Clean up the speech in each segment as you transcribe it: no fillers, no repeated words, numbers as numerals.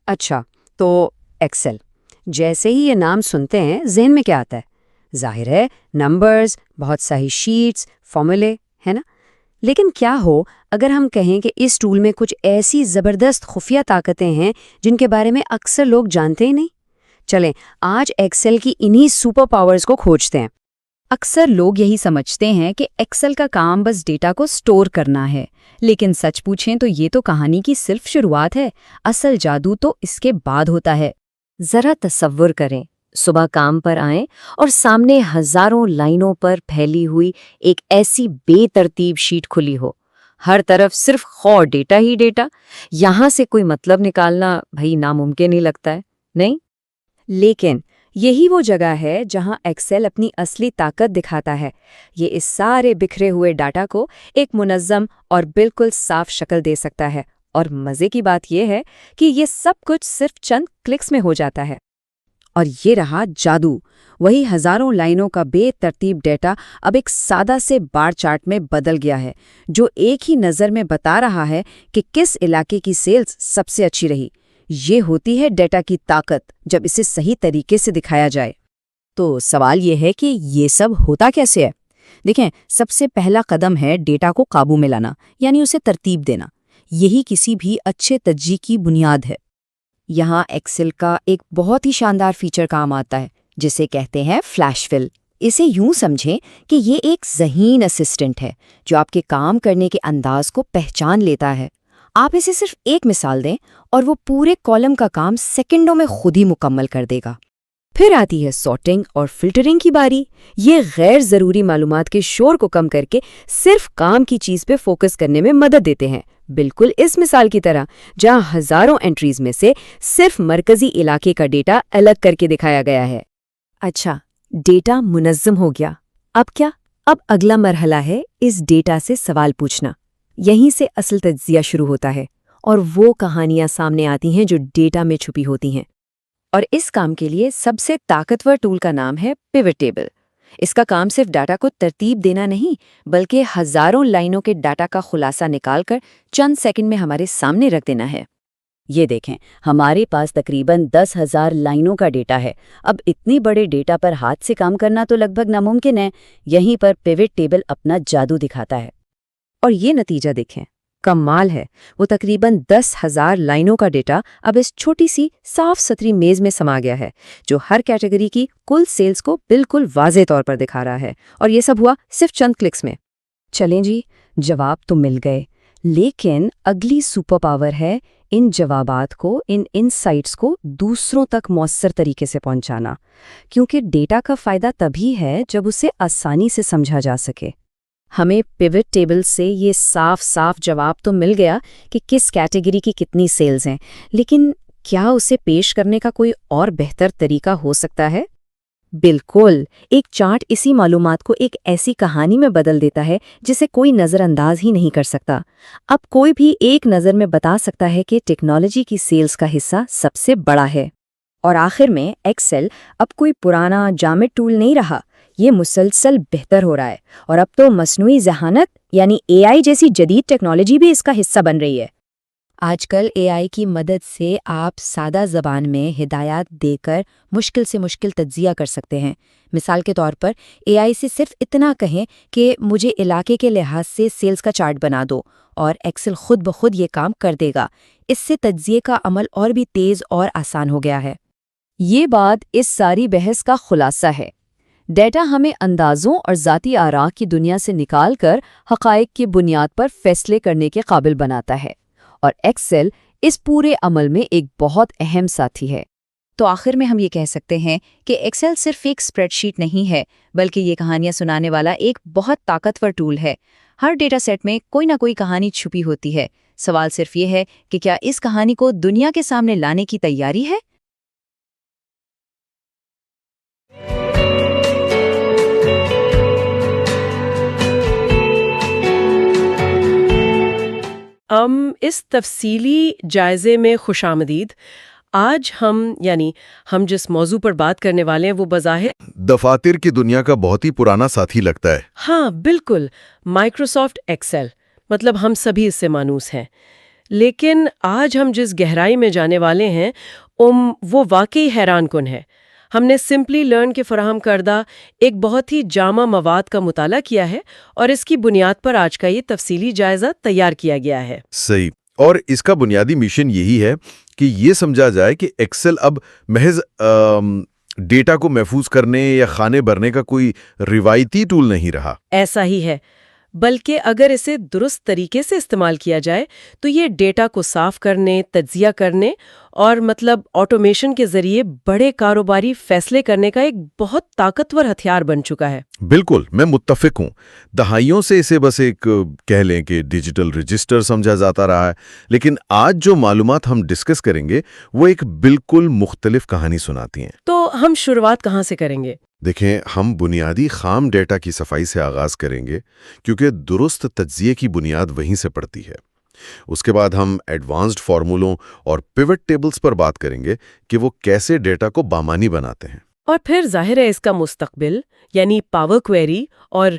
اچھا، تو ایکسل جیسے ہی یہ نام سنتے ہیں ذہن میں کیا آتا ہے؟ ظاہر ہے نمبرز، بہت ساری شیٹس، فارمولے، ہے نا؟ لیکن کیا ہو اگر ہم کہیں کہ اس ٹول میں کچھ ایسی زبردست خفیہ طاقتیں ہیں جن کے بارے میں اکثر لوگ جانتے ہی نہیں؟ چلیں آج ایکسل کی انہی سپر پاورز کو کھوجتے ہیں۔ اکثر لوگ یہی سمجھتے ہیں کہ ایکسل کا کام بس ڈیٹا کو سٹور کرنا ہے، لیکن سچ پوچھیں تو یہ تو کہانی کی صرف شروعات ہے۔ اصل جادو تو اس کے بعد ہوتا ہے۔ ذرا تصور کریں، صبح کام پر آئیں اور سامنے ہزاروں لائنوں پر پھیلی ہوئی ایک ایسی بے ترتیب شیٹ کھلی ہو، ہر طرف صرف خور ڈیٹا ہی ڈیٹا۔ یہاں سے کوئی مطلب نکالنا بھائی ناممکن ہی لگتا ہے، نہیں؟ لیکن یہی وہ جگہ ہے جہاں ایکسل اپنی اصلی طاقت دکھاتا ہے۔ یہ اس سارے بکھرے ہوئے ڈاٹا کو ایک منظم اور بالکل صاف شکل دے سکتا ہے، اور مزے کی بات یہ ہے کہ یہ سب کچھ صرف چند کلکس میں ہو جاتا ہے۔ اور یہ رہا جادو، وہی ہزاروں لائنوں کا بے ترتیب ڈیٹا اب ایک سادہ سے بار چارٹ میں بدل گیا ہے، جو ایک ہی نظر میں بتا رہا ہے کہ کس علاقے کی سیلز سب سے اچھی رہی۔ یہ ہوتی ہے ڈیٹا کی طاقت جب اسے صحیح طریقے سے دکھایا جائے۔ تو سوال یہ ہے کہ یہ سب ہوتا کیسے ہے؟ دیکھیں، سب سے پہلا قدم ہے ڈیٹا کو قابو میں لانا، یعنی اسے ترتیب دینا۔ یہی کسی بھی اچھے تجزیے کی بنیاد ہے۔ یہاں ایکسل کا ایک بہت ہی شاندار فیچر کام آتا ہے جسے کہتے ہیں فلیش فل۔ اسے یوں سمجھیں کہ یہ ایک ذہین اسسٹنٹ ہے جو آپ کے کام کرنے کے انداز کو پہچان لیتا ہے۔ آپ اسے صرف ایک مثال دیں اور وہ پورے کالم کا کام سیکنڈوں میں خود ہی مکمل کر دے گا۔ پھر آتی ہے سارٹنگ اور فلٹرنگ کی باری۔ یہ غیر ضروری معلومات کے شور کو کم کر کے صرف کام کی چیز پہ فوکس کرنے میں مدد دیتے ہیں، بالکل اس مثال کی طرح جہاں ہزاروں انٹریز میں سے صرف مرکزی علاقے کا ڈیٹا الگ کر کے دکھایا گیا ہے۔ اچھا، ڈیٹا منظم ہو گیا، اب کیا؟ اب اگلا مرحلہ ہے اس ڈیٹا سے سوال پوچھنا۔ یہیں سے اصل تجزیہ شروع ہوتا ہے، اور وہ کہانیاں سامنے آتی ہیں جو ڈیٹا میں چھپی ہوتی ہیں۔ اور اس کام کے لیے سب سے طاقتور ٹول کا نام ہے پیوٹ ٹیبل۔ اس کا کام صرف ڈاٹا کو ترتیب دینا نہیں، بلکہ ہزاروں لائنوں کے ڈاٹا کا خلاصہ نکال کر چند سیکنڈ میں ہمارے سامنے رکھ دینا ہے۔ یہ دیکھیں، ہمارے پاس تقریباً 10,000 لائنوں کا ڈیٹا ہے۔ اب اتنی بڑے ڈیٹا پر ہاتھ سے کام کرنا تو لگ بھگ ناممکن ہے۔ یہیں پر پیوٹ ٹیبل اپنا جادو دکھاتا ہے۔ اور یہ نتیجہ دیکھیں، کمال ہے۔ وہ تقریباً 10,000 لائنوں کا ڈیٹا اب اس چھوٹی سی صاف ستھری میز میں سما گیا ہے، جو ہر کیٹیگری کی کل سیلز کو بالکل واضح طور پر دکھا رہا ہے، اور یہ سب ہوا صرف چند کلکس میں۔ چلیں جی، جواب تو مل گئے، لیکن اگلی سپر پاور ہے ان جوابات کو، ان انسائٹس کو دوسروں تک مؤثر طریقے سے پہنچانا، کیونکہ ڈیٹا کا فائدہ تبھی ہے جب اسے آسانی سے سمجھا جا سکے۔ ہمیں پیوٹ ٹیبل سے یہ صاف جواب تو مل گیا کہ کس کیٹیگری کی کتنی سیلز ہیں، لیکن کیا اسے پیش کرنے کا کوئی اور بہتر طریقہ ہو سکتا ہے؟ بالکل، ایک چارٹ اسی معلومات کو ایک ایسی کہانی میں بدل دیتا ہے جسے کوئی نظر انداز ہی نہیں کر سکتا۔ اب کوئی بھی ایک نظر میں بتا سکتا ہے کہ ٹیکنالوجی کی سیلز کا حصہ سب سے بڑا ہے۔ اور آخر میں ایکسل اب کوئی پرانا جامد ٹول نہیں رہا، یہ مسلسل بہتر ہو رہا ہے، اور اب تو مصنوعی ذہانت یعنی اے آئی جیسی جدید ٹیکنالوجی بھی اس کا حصہ بن رہی ہے۔ آج کل اے آئی کی مدد سے آپ سادہ زبان میں ہدایات دے کر مشکل سے مشکل تجزیہ کر سکتے ہیں۔ مثال کے طور پر اے آئی سے صرف اتنا کہیں کہ مجھے علاقے کے لحاظ سے سیلز کا چارٹ بنا دو، اور ایکسل خود بخود یہ کام کر دے گا۔ اس سے تجزیے کا عمل اور بھی تیز اور آسان ہو گیا ہے۔ یہ بات اس ساری بحث کا خلاصہ ہے۔ ڈیٹا ہمیں اندازوں اور ذاتی آراء کی دنیا سے نکال کر حقائق کی بنیاد پر فیصلے کرنے کے قابل بناتا ہے، اور ایکسل اس پورے عمل میں ایک بہت اہم ساتھی ہے۔ تو آخر میں ہم یہ کہہ سکتے ہیں کہ ایکسل صرف ایک اسپریڈ شیٹ نہیں ہے، بلکہ یہ کہانیاں سنانے والا ایک بہت طاقتور ٹول ہے۔ ہر ڈیٹا سیٹ میں کوئی نہ کوئی کہانی چھپی ہوتی ہے۔ سوال صرف یہ ہے کہ کیا اس کہانی کو دنیا کے سامنے لانے کی تیاری ہے؟ اس تفصیلی جائزے میں خوش آمدید۔ آج ہم جس موضوع پر بات کرنے والے ہیں وہ بظاہر دفاتر کی دنیا کا بہت ہی پرانا ساتھی لگتا ہے۔ ہاں بالکل، مائکروسافٹ ایکسل، مطلب ہم سبھی اس سے مانوس ہیں۔ لیکن آج ہم جس گہرائی میں جانے والے ہیں وہ واقعی حیران کن ہے۔ ہم نے سمپلی لرن کے فراہم کردہ ایک بہت ہی جامع مواد کا مطالعہ کیا ہے اور اس کی بنیاد پر آج کا یہ تفصیلی جائزہ تیار کیا گیا ہے۔ صحیح، اور اس کا بنیادی مشن یہی ہے کہ یہ سمجھا جائے کہ ایکسل اب محض ڈیٹا کو محفوظ کرنے یا خانے بھرنے کا کوئی روایتی ٹول نہیں رہا۔ ایسا ہی ہے، بلکہ اگر اسے درست طریقے سے استعمال کیا جائے تو یہ ڈیٹا کو صاف کرنے، تجزیہ کرنے اور آٹومیشن کے ذریعے بڑے کاروباری فیصلے کرنے کا ایک بہت طاقتور ہتھیار بن چکا ہے۔ بالکل، میں متفق ہوں۔ دہائیوں سے اسے بس ایک کہہ لیں کہ ڈیجیٹل رجسٹر سمجھا جاتا رہا ہے، لیکن آج جو معلومات ہم ڈسکس کریں گے وہ ایک بالکل مختلف کہانی سناتی ہیں۔ تو ہم شروعات کہاں سے کریں گے؟ دیکھیں، ہم بنیادی خام ڈیٹا کی صفائی سے آغاز کریں گے، کیونکہ درست تجزیے کی بنیاد وہیں سے پڑتی ہے۔ اس کے بعد ہم ایڈوانسڈ فارمولوں اور پیوٹ ٹیبلز پر بات کریں گے کہ وہ کیسے ڈیٹا کو بامانی بناتے ہیں۔ اور پھر ظاہر ہے اس کا مستقبل، یعنی پاور کوئری اور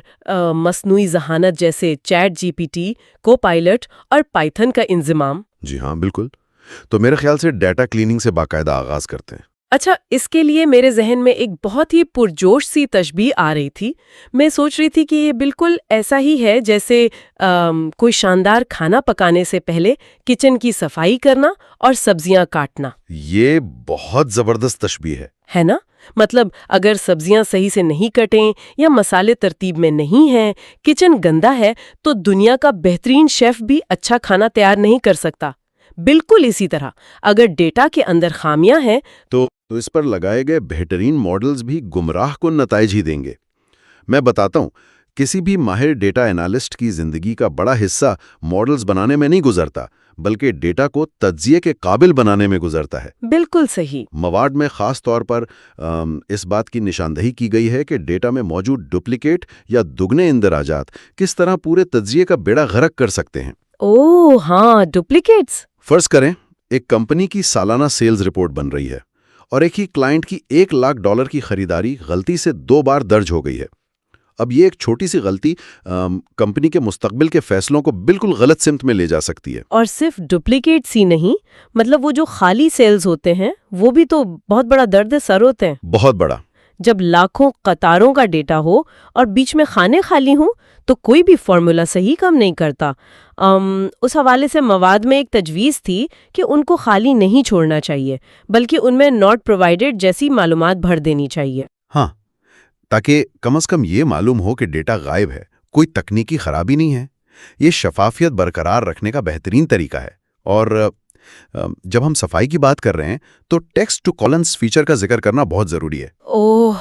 مصنوعی ذہانت جیسے چیٹ جی پی ٹی، کو پائلٹ اور پائتھن کا انضمام۔ جی ہاں، بالکل۔ تو میرے خیال سے ڈیٹا کلیننگ سے باقاعدہ آغاز کرتے ہیں۔ اچھا، اس کے لیے میرے ذہن میں ایک بہت ہی پرجوش سی تشبیہ آ رہی تھی۔ میں سوچ رہی تھی کہ یہ بالکل ایسا ہی ہے جیسے کوئی شاندار کھانا پکانے سے پہلے کچن کی صفائی کرنا اور سبزیاں کاٹنا۔ یہ بہت زبردست تشبیہ ہے نا؟ مطلب اگر سبزیاں صحیح سے نہیں کٹیں یا مسالے ترتیب میں نہیں ہیں، کچن گندا ہے، تو دنیا کا بہترین شیف بھی اچھا کھانا تیار نہیں کر سکتا۔ بالکل اسی طرح اگر ڈیٹا کے اندر خامیاں ہیں تو اس پر لگائے گئے بہترین ماڈلز بھی گمراہ کن نتائج ہی دیں گے۔ میں بتاتا ہوں، کسی بھی ماہر ڈیٹا انالسٹ کی زندگی کا بڑا حصہ ماڈلز بنانے میں نہیں گزرتا، بلکہ ڈیٹا کو تجزیے کے قابل بنانے میں گزرتا ہے۔ بالکل صحیح۔ مواد میں خاص طور پر اس بات کی نشاندہی کی گئی ہے کہ ڈیٹا میں موجود ڈپلیکیٹ یا دگنے اندراجات کس طرح پورے تجزیے کا بیڑا غرق کر سکتے ہیں۔ اوہ ہاں، ڈپلیکیٹس۔ فرض کریں ایک کمپنی کی سالانہ سیلز رپورٹ بن رہی ہے اور ایک ہی کلائنٹ کی $1,00,000 کی خریداری غلطی سے 2 بار درج ہو گئی ہے۔ اب یہ ایک چھوٹی سی غلطی کمپنی کے مستقبل کے فیصلوں کو بالکل غلط سمت میں لے جا سکتی ہے۔ اور صرف ڈپلیکیٹس ہی نہیں، مطلب وہ جو خالی سیلز ہوتے ہیں وہ بھی تو بہت بڑا درد سر ہوتے ہیں۔ بہت بڑا۔ جب لاکھوں قطاروں کا ڈیٹا ہو اور بیچ میں خانے خالی ہوں تو کوئی بھی فارمولا صحیح کام نہیں کرتا۔ اس حوالے سے مواد میں ایک تجویز تھی کہ ان کو خالی نہیں چھوڑنا چاہیے، بلکہ ان میں ناٹ پرووائڈڈ جیسی معلومات بھر دینی چاہیے۔ ہاں، تاکہ کم از کم یہ معلوم ہو کہ ڈیٹا غائب ہے، کوئی تکنیکی خرابی نہیں ہے۔ یہ شفافیت برقرار رکھنے کا بہترین طریقہ ہے۔ اور جب ہم صفائی کی بات کر رہے ہیں تو ٹیکسٹ ٹو کالمز فیچر کا ذکر کرنا بہت ضروری ہے۔ اوہ،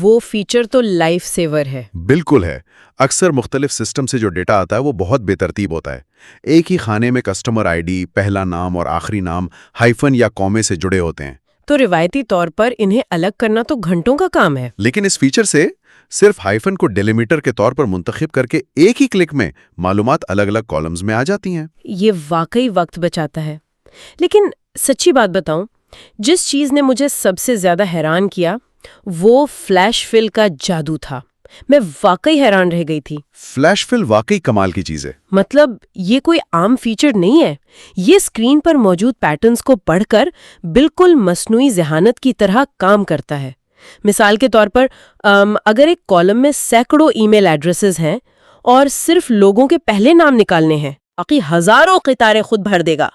وہ فیچر تو لائف سیور ہے۔ بالکل ہے۔ اکثر مختلف سسٹم سے جو ڈیٹا آتا ہے وہ بہت بے ترتیب ہوتا ہے۔ ایک ہی خانے میں کسٹمر آئی ڈی، پہلا نام اور آخری نام ہائفن یا کومے سے جڑے ہوتے ہیں۔ تو روایتی طور پر انہیں الگ کرنا تو گھنٹوں کا کام ہے۔ لیکن اس فیچر سے صرف ہائفن کو ڈیلیمیٹر کے طور پر منتخب کر کے ایک ہی کلک میں معلومات الگ الگ کالمز میں آ جاتی ہیں۔ یہ واقعی وقت بچاتا ہے۔ لیکن سچی بات بتاؤں، جس چیز نے مجھے سب سے زیادہ حیران کیا وہ فلیش فل کا جادو تھا۔ میں واقعی حیران رہ گئی تھی۔ فلیش فل واقعی کمال کی چیز ہے۔ مطلب یہ کوئی عام فیچر نہیں ہے، یہ اسکرین پر موجود پیٹرنز کو پڑھ کر بالکل مصنوعی ذہانت کی طرح کام کرتا ہے۔ مثال کے طور پر اگر ایک کالم میں سینکڑوں ای میل ایڈریسز ہیں اور صرف لوگوں کے پہلے نام نکالنے ہیں، باقی ہزاروں قطاریں خود بھر دے گا۔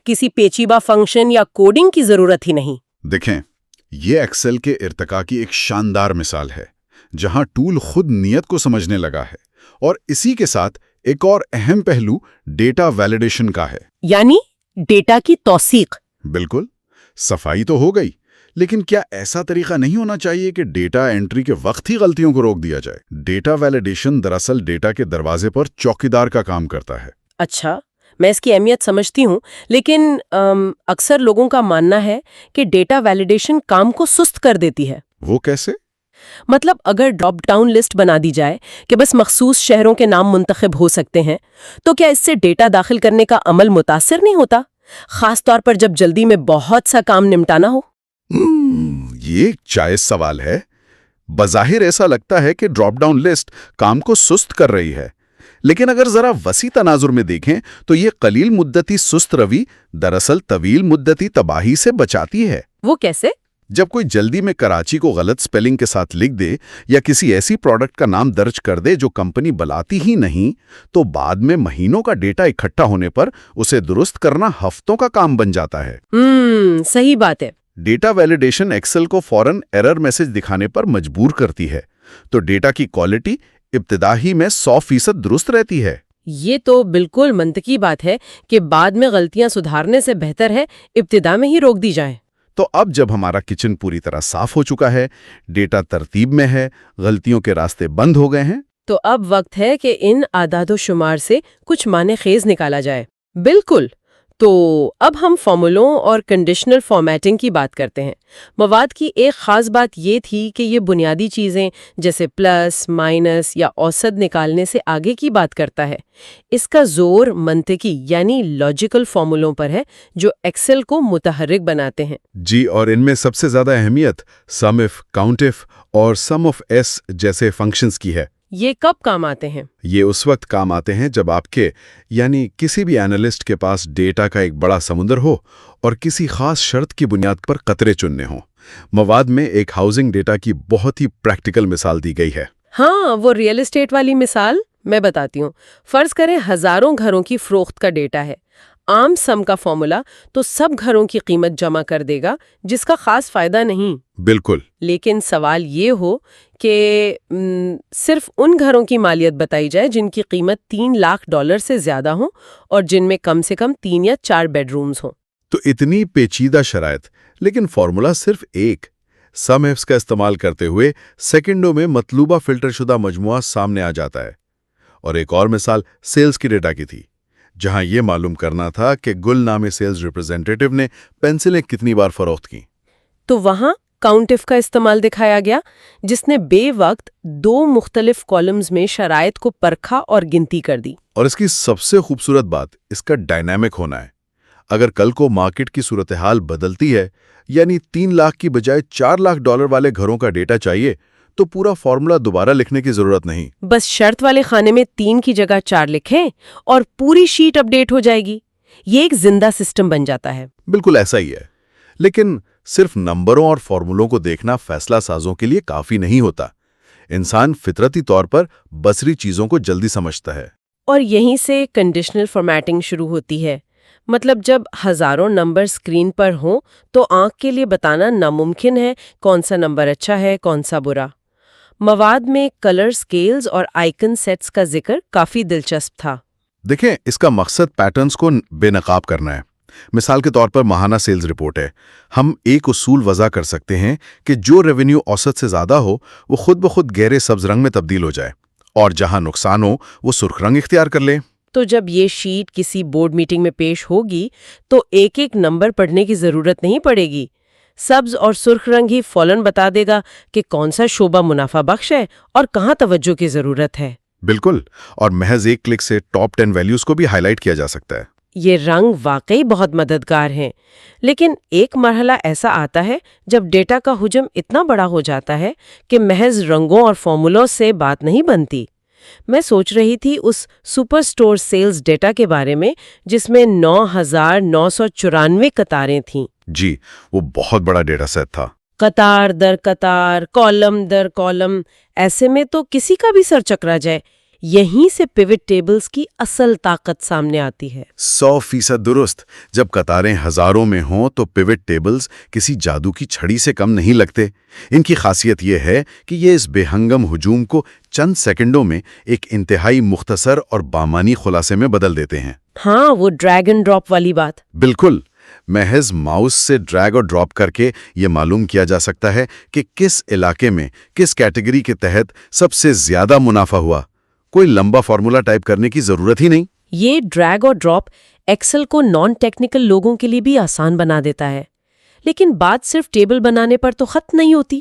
کسی پیچیدہ فنکشن یا کوڈنگ کی ضرورت ہی نہیں۔ دیکھیں، یہ ایکسل کے ارتقاء کی ایک شاندار مثال ہے، جہاں ٹول خود نیت کو سمجھنے لگا ہے۔ اور اسی کے ساتھ ایک اور اہم پہلو ڈیٹا ویلیڈیشن کا ہے، یعنی ڈیٹا کی توثیق۔ بالکل، صفائی تو ہو گئی، لیکن کیا ایسا طریقہ نہیں ہونا چاہیے کہ ڈیٹا انٹری کے وقت ہی غلطیوں کو روک دیا جائے؟ ڈیٹا ویلیڈیشن دراصل ڈیٹا کے دروازے پر چوکیدار کا کام کرتا ہے۔ اچھا، میں اس کی اہمیت سمجھتی ہوں، لیکن اکثر لوگوں کا ماننا ہے کہ ڈیٹا ویلیڈیشن کام کو سست کر دیتی ہے۔ وہ کیسے؟ مطلب اگر ڈراپ ڈاؤن لسٹ بنا دی جائے کہ بس مخصوص شہروں کے نام منتخب ہو سکتے ہیں تو کیا اس سے ڈیٹا داخل کرنے کا عمل متاثر نہیں ہوتا، خاص طور پر جب جلدی میں بہت سا کام نمٹانا ہو؟ یہ ایک جائز سوال ہے۔ بظاہر ایسا لگتا ہے کہ ڈراپ ڈاؤن لسٹ کام کو سست کر رہی ہے، لیکن اگر ذرا وسیع تناظر میں دیکھیں تو یہ قلیل مدتی سست روی دراصل طویل مدتی تباہی سے بچاتی ہے۔ وہ کیسے؟ جب کوئی جلدی میں کراچی کو غلط سپیلنگ کے ساتھ لکھ دے یا کسی ایسی پروڈکٹ کا نام درج کر دے جو کمپنی بلاتی ہی نہیں، تو بعد میں مہینوں کا ڈیٹا اکٹھا ہونے پر اسے درست کرنا ہفتوں کا کام بن جاتا ہے۔ صحیح بات ہے۔ ڈیٹا ویلیڈیشن ایکسل کو فوراً ایرر میسج دکھانے پر مجبور کرتی ہے، تو ڈیٹا کی کوالٹی ابتدائی میں 100% درست رہتی ہے۔ یہ تو بالکل منطقی بات ہے کہ بعد میں غلطیاں سدھارنے سے بہتر ہے ابتدا میں ہی روک دی جائیں۔ تو اب جب ہمارا کچن پوری طرح صاف ہو چکا ہے، ڈیٹا ترتیب میں ہے، غلطیوں کے راستے بند ہو گئے ہیں، تو اب وقت ہے کہ ان اعداد و شمار سے کچھ معنی خیز نکالا جائے۔ بالکل۔ تو اب ہم فارمولوں اور کنڈیشنل فارمیٹنگ کی بات کرتے ہیں۔ مواد کی ایک خاص بات یہ تھی کہ یہ بنیادی چیزیں جیسے پلس، مائنس یا اوسط نکالنے سے آگے کی بات کرتا ہے۔ اس کا زور منطقی یعنی لاجیکل فارمولوں پر ہے جو ایکسل کو متحرک بناتے ہیں۔ جی، اور ان میں سب سے زیادہ اہمیت سم اف، کاؤنٹ اف اور سم آف ایس جیسے فنکشنز کی ہے۔ یہ کب کام آتے ہیں؟ یہ اس وقت کام آتے ہیں جب آپ کے یعنی کسی بھی اینالسٹ کے پاس ڈیٹا کا ایک بڑا سمندر ہو اور کسی خاص شرط کی بنیاد پر قطرے چننے ہوں۔ مواد میں ایک ہاؤسنگ ڈیٹا کی بہت ہی پریکٹیکل مثال دی گئی ہے۔ ہاں، وہ ریئل اسٹیٹ والی مثال میں بتاتی ہوں۔ فرض کریں ہزاروں گھروں کی فروخت کا ڈیٹا ہے۔ عام سم کا فارمولا تو سب گھروں کی قیمت جمع کر دے گا جس کا خاص فائدہ نہیں۔ بالکل۔ لیکن سوال یہ ہو کہ صرف ان گھروں کی مالیت بتائی جائے جن کی قیمت $3 لاکھ سے زیادہ ہوں اور جن میں کم سے کم 3 یا 4 بیڈ رومز ہوں۔ تو اتنی پیچیدہ شرائط، لیکن فارمولا صرف ایک سم ایفس کا استعمال کرتے ہوئے سیکنڈوں میں مطلوبہ فلٹر شدہ مجموعہ سامنے آ جاتا ہے۔ اور ایک اور مثال سیلز کی ڈیٹا کی تھی، جہاں یہ معلوم کرنا تھا کہ گل نامی سیلز ریپرزینٹیٹیو نے پینسلیں کتنی بار فروخت کی۔ تو وہاں کاؤنٹ اف کا استعمال دکھایا گیا، جس نے بے وقت 2 مختلف کالمز میں شرائط کو پرکھا اور گنتی کر دی۔ اور اس کی سب سے خوبصورت بات اس کا ڈائنامک ہونا ہے۔ اگر کل کو مارکیٹ کی صورتحال بدلتی ہے، یعنی 3 لاکھ کی بجائے $4 لاکھ والے گھروں کا ڈیٹا چاہیے، تو پورا فارمولا دوبارہ لکھنے کی ضرورت نہیں۔ بس شرط والے خانے میں 3 کی جگہ 4 لکھیں اور پوری شیٹ اپ ڈیٹ ہو جائے گی۔ یہ ایک زندہ سسٹم بن جاتا ہے۔ بالکل ایسا ہی ہے، لیکن صرف نمبروں اور فارمولوں کو دیکھنا فیصلہ سازوں کے لیے کافی نہیں ہوتا۔ انسان فطرتی طور پر بصری چیزوں کو جلدی سمجھتا ہے۔ اور یہیں سے کنڈیشنل فارمیٹنگ شروع ہوتی ہے۔ مطلب جب ہزاروں نمبر اسکرین پر ہوں تو آنکھ کے لیے بتانا ناممکن ہے کون سا نمبر اچھا ہے کون سا برا۔ مواد میں کلر سکیلز اور آئیکن سیٹس کا ذکر کافی دلچسپ تھا۔ دیکھیں، اس کا مقصد پیٹرنز کو بے نقاب کرنا ہے۔ مثال کے طور پر ماہانہ سیلز رپورٹ ہے۔ ہم ایک اصول وضع کر سکتے ہیں کہ جو ریونیو اوسط سے زیادہ ہو وہ خود بخود گہرے سبز رنگ میں تبدیل ہو جائے، اور جہاں نقصان ہو وہ سرخ رنگ اختیار کر لے۔ تو جب یہ شیٹ کسی بورڈ میٹنگ میں پیش ہوگی تو ایک ایک نمبر پڑھنے کی ضرورت نہیں پڑے گی۔ سبز اور سرخ رنگ ہی فوراً بتا دے گا کہ کون سا شعبہ منافع بخش ہے اور کہاں توجہ کی ضرورت ہے۔ بالکل، اور محض ایک کلک سے ٹاپ 10 ویلیوز کو بھی ہائی لائٹ کیا جا سکتا ہے۔ یہ رنگ واقعی بہت مددگار ہیں، لیکن ایک مرحلہ ایسا آتا ہے جب ڈیٹا کا حجم اتنا بڑا ہو جاتا ہے کہ محض رنگوں اور فارمولوں سے بات نہیں بنتی۔ میں سوچ رہی تھی اس سپر سٹور سیلز ڈیٹا کے بارے میں جس میں 9,994 قطاریں تھیں۔ جی، وہ بہت بڑا ڈیٹا سیٹ تھا۔ قطار در قطار، کالم در کالم، ایسے میں تو کسی کا بھی سر چکرا جائے۔ یہیں سے پیوٹ ٹیبلز کی اصل طاقت سامنے آتی ہے۔ 100% درست۔ جب قطاریں ہزاروں میں ہوں تو پیوٹ ٹیبلز کسی جادو کی چھڑی سے کم نہیں لگتے۔ ان کی خاصیت یہ ہے کہ یہ اس بے ہنگم ہجوم کو چند سیکنڈوں میں ایک انتہائی مختصر اور بامانی خلاصے میں بدل دیتے ہیں۔ ہاں، وہ ڈریگ اینڈ ڈراپ والی بات۔ بالکل، محض ماؤس سے ڈریگ اور ڈراپ کر کے یہ معلوم کیا جا سکتا ہے کہ کس علاقے میں کس کیٹیگری کے تحت سب سے زیادہ منافع ہوا۔ کوئی لمبا فارمولا ٹائپ کرنے کی ضرورت ہی نہیں۔ یہ ڈریگ اور ڈراپ ایکسل کو نان ٹیکنیکل لوگوں کے لیے بھی آسان بنا دیتا ہے، لیکن بات صرف ٹیبل بنانے پر تو ختم نہیں ہوتی۔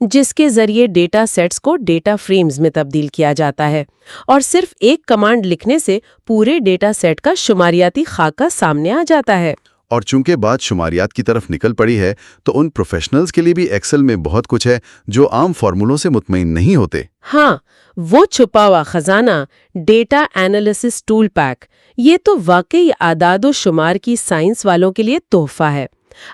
جس کے ذریعے ڈیٹا سیٹس کو ڈیٹا فریمز میں تبدیل کیا جاتا ہے اور صرف ایک کمانڈ لکھنے سے پورے ڈیٹا سیٹ کا شماریاتی خاکہ سامنے آ جاتا ہے۔ اور چونکہ بات شماریات کی طرف نکل پڑی ہے تو ان پروفیشنلز کے لیے بھی ایکسل میں بہت کچھ ہے جو عام فارمولوں سے مطمئن نہیں ہوتے۔ ہاں، وہ چھپا ہوا خزانہ ڈیٹا اینالیسس ٹول پیک، یہ تو واقعی اعداد و شمار کی سائنس والوں کے لیے تحفہ ہے۔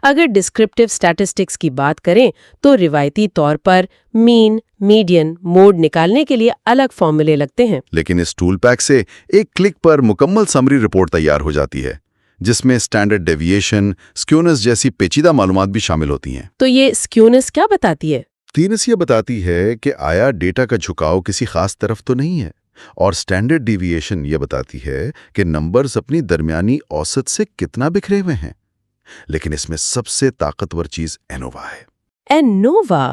اگر ڈسکرپٹیو سٹیٹسٹکس کی بات کریں تو روایتی طور پر مین، میڈین، موڈ نکالنے کے لیے الگ فارمولے لگتے ہیں، لیکن اس ٹول پیک سے ایک کلک پر مکمل سمری رپورٹ تیار ہو جاتی ہے جس میں اسٹینڈرڈ ڈیویشن، سکیونس جیسی پیچیدہ معلومات بھی شامل ہوتی ہیں۔ تو یہ سکیونس کیا بتاتی ہے؟ تینس یہ بتاتی ہے کہ آیا ڈیٹا کا جھکاؤ کسی خاص طرف تو نہیں ہے، اور اسٹینڈرڈ ڈیویشن یہ بتاتی ہے کہ نمبرز اپنی درمیانی اوسط سے کتنا بکھرے ہوئے ہیں۔ لیکن اس میں سب سے طاقتور چیز اینووا ہے۔ اینووا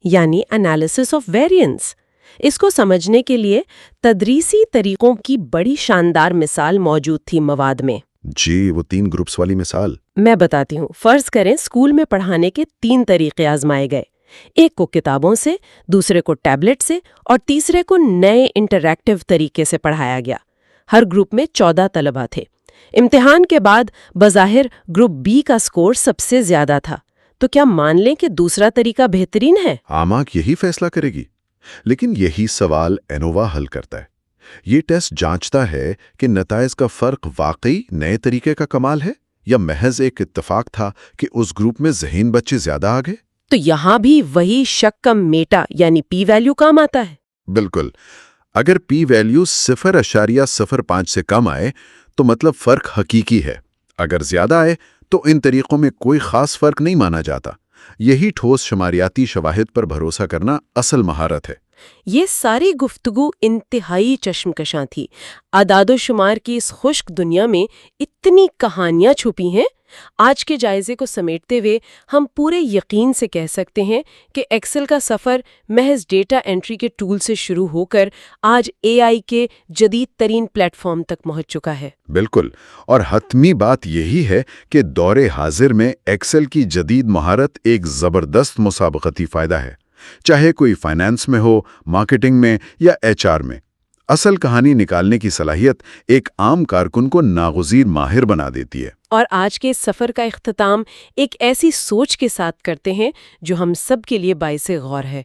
یعنی انالیسس آف ویریئنس۔ اس کو سمجھنے کے لیے تدریسی طریقوں کی بڑی شاندار مثال موجود تھی مواد میں۔ جی، وہ 3 گروپس والی مثال۔ میں بتاتی ہوں۔ فرض کریں اسکول میں پڑھانے کے 3 طریقے آزمائے گئے، ایک کو کتابوں سے، دوسرے کو ٹیبلٹ سے اور تیسرے کو نئے انٹریکٹیو طریقے سے پڑھایا گیا۔ ہر گروپ میں 14 طلبہ تھے۔ امتحان کے بعد بظاہر گروپ بی کا سکور سب سے زیادہ تھا، تو کیا مان لیں کہ دوسرا طریقہ بہترین ہے؟ آماک یہی فیصلہ کرے گی، لیکن یہی سوال اینووا حل کرتا ہے۔ یہ ٹیسٹ جانچتا ہے کہ نتائج کا فرق واقعی نئے طریقے کا کمال ہے یا محض ایک اتفاق تھا کہ اس گروپ میں ذہین بچے زیادہ آ گئے۔ تو یہاں بھی وہی شک کا میٹا یعنی پی ویلیو کام آتا ہے۔ بالکل، اگر پی ویلیو 0.05 سے کم آئے تو مطلب فرق حقیقی ہے، اگر زیادہ آئے تو ان طریقوں میں کوئی خاص فرق نہیں مانا جاتا۔ یہی ٹھوس شماریاتی شواہد پر بھروسہ کرنا اصل مہارت ہے۔ یہ ساری گفتگو انتہائی چشمکشاں تھی۔ اعداد و شمار کی اس خشک دنیا میں اتنی کہانیاں چھپی ہیں۔ آج کے جائزے کو سمیٹتے ہوئے ہم پورے یقین سے کہہ سکتے ہیں کہ ایکسل کا سفر محض ڈیٹا انٹری کے ٹول سے شروع ہو کر آج اے آئی کے جدید ترین پلیٹ فارم تک پہنچ چکا ہے۔ بالکل، اور حتمی بات یہی ہے کہ دور حاضر میں ایکسل کی جدید مہارت ایک زبردست مسابقتی فائدہ ہے، چاہے کوئی فائنانس میں ہو، مارکیٹنگ میں یا ایچ آر میں۔ اصل کہانی نکالنے کی صلاحیت ایک عام کارکن کو ناگزیر ماہر بنا دیتی ہے۔ اور آج کے سفر کا اختتام ایک ایسی سوچ کے ساتھ کرتے ہیں جو ہم سب کے لیے باعث غور ہے۔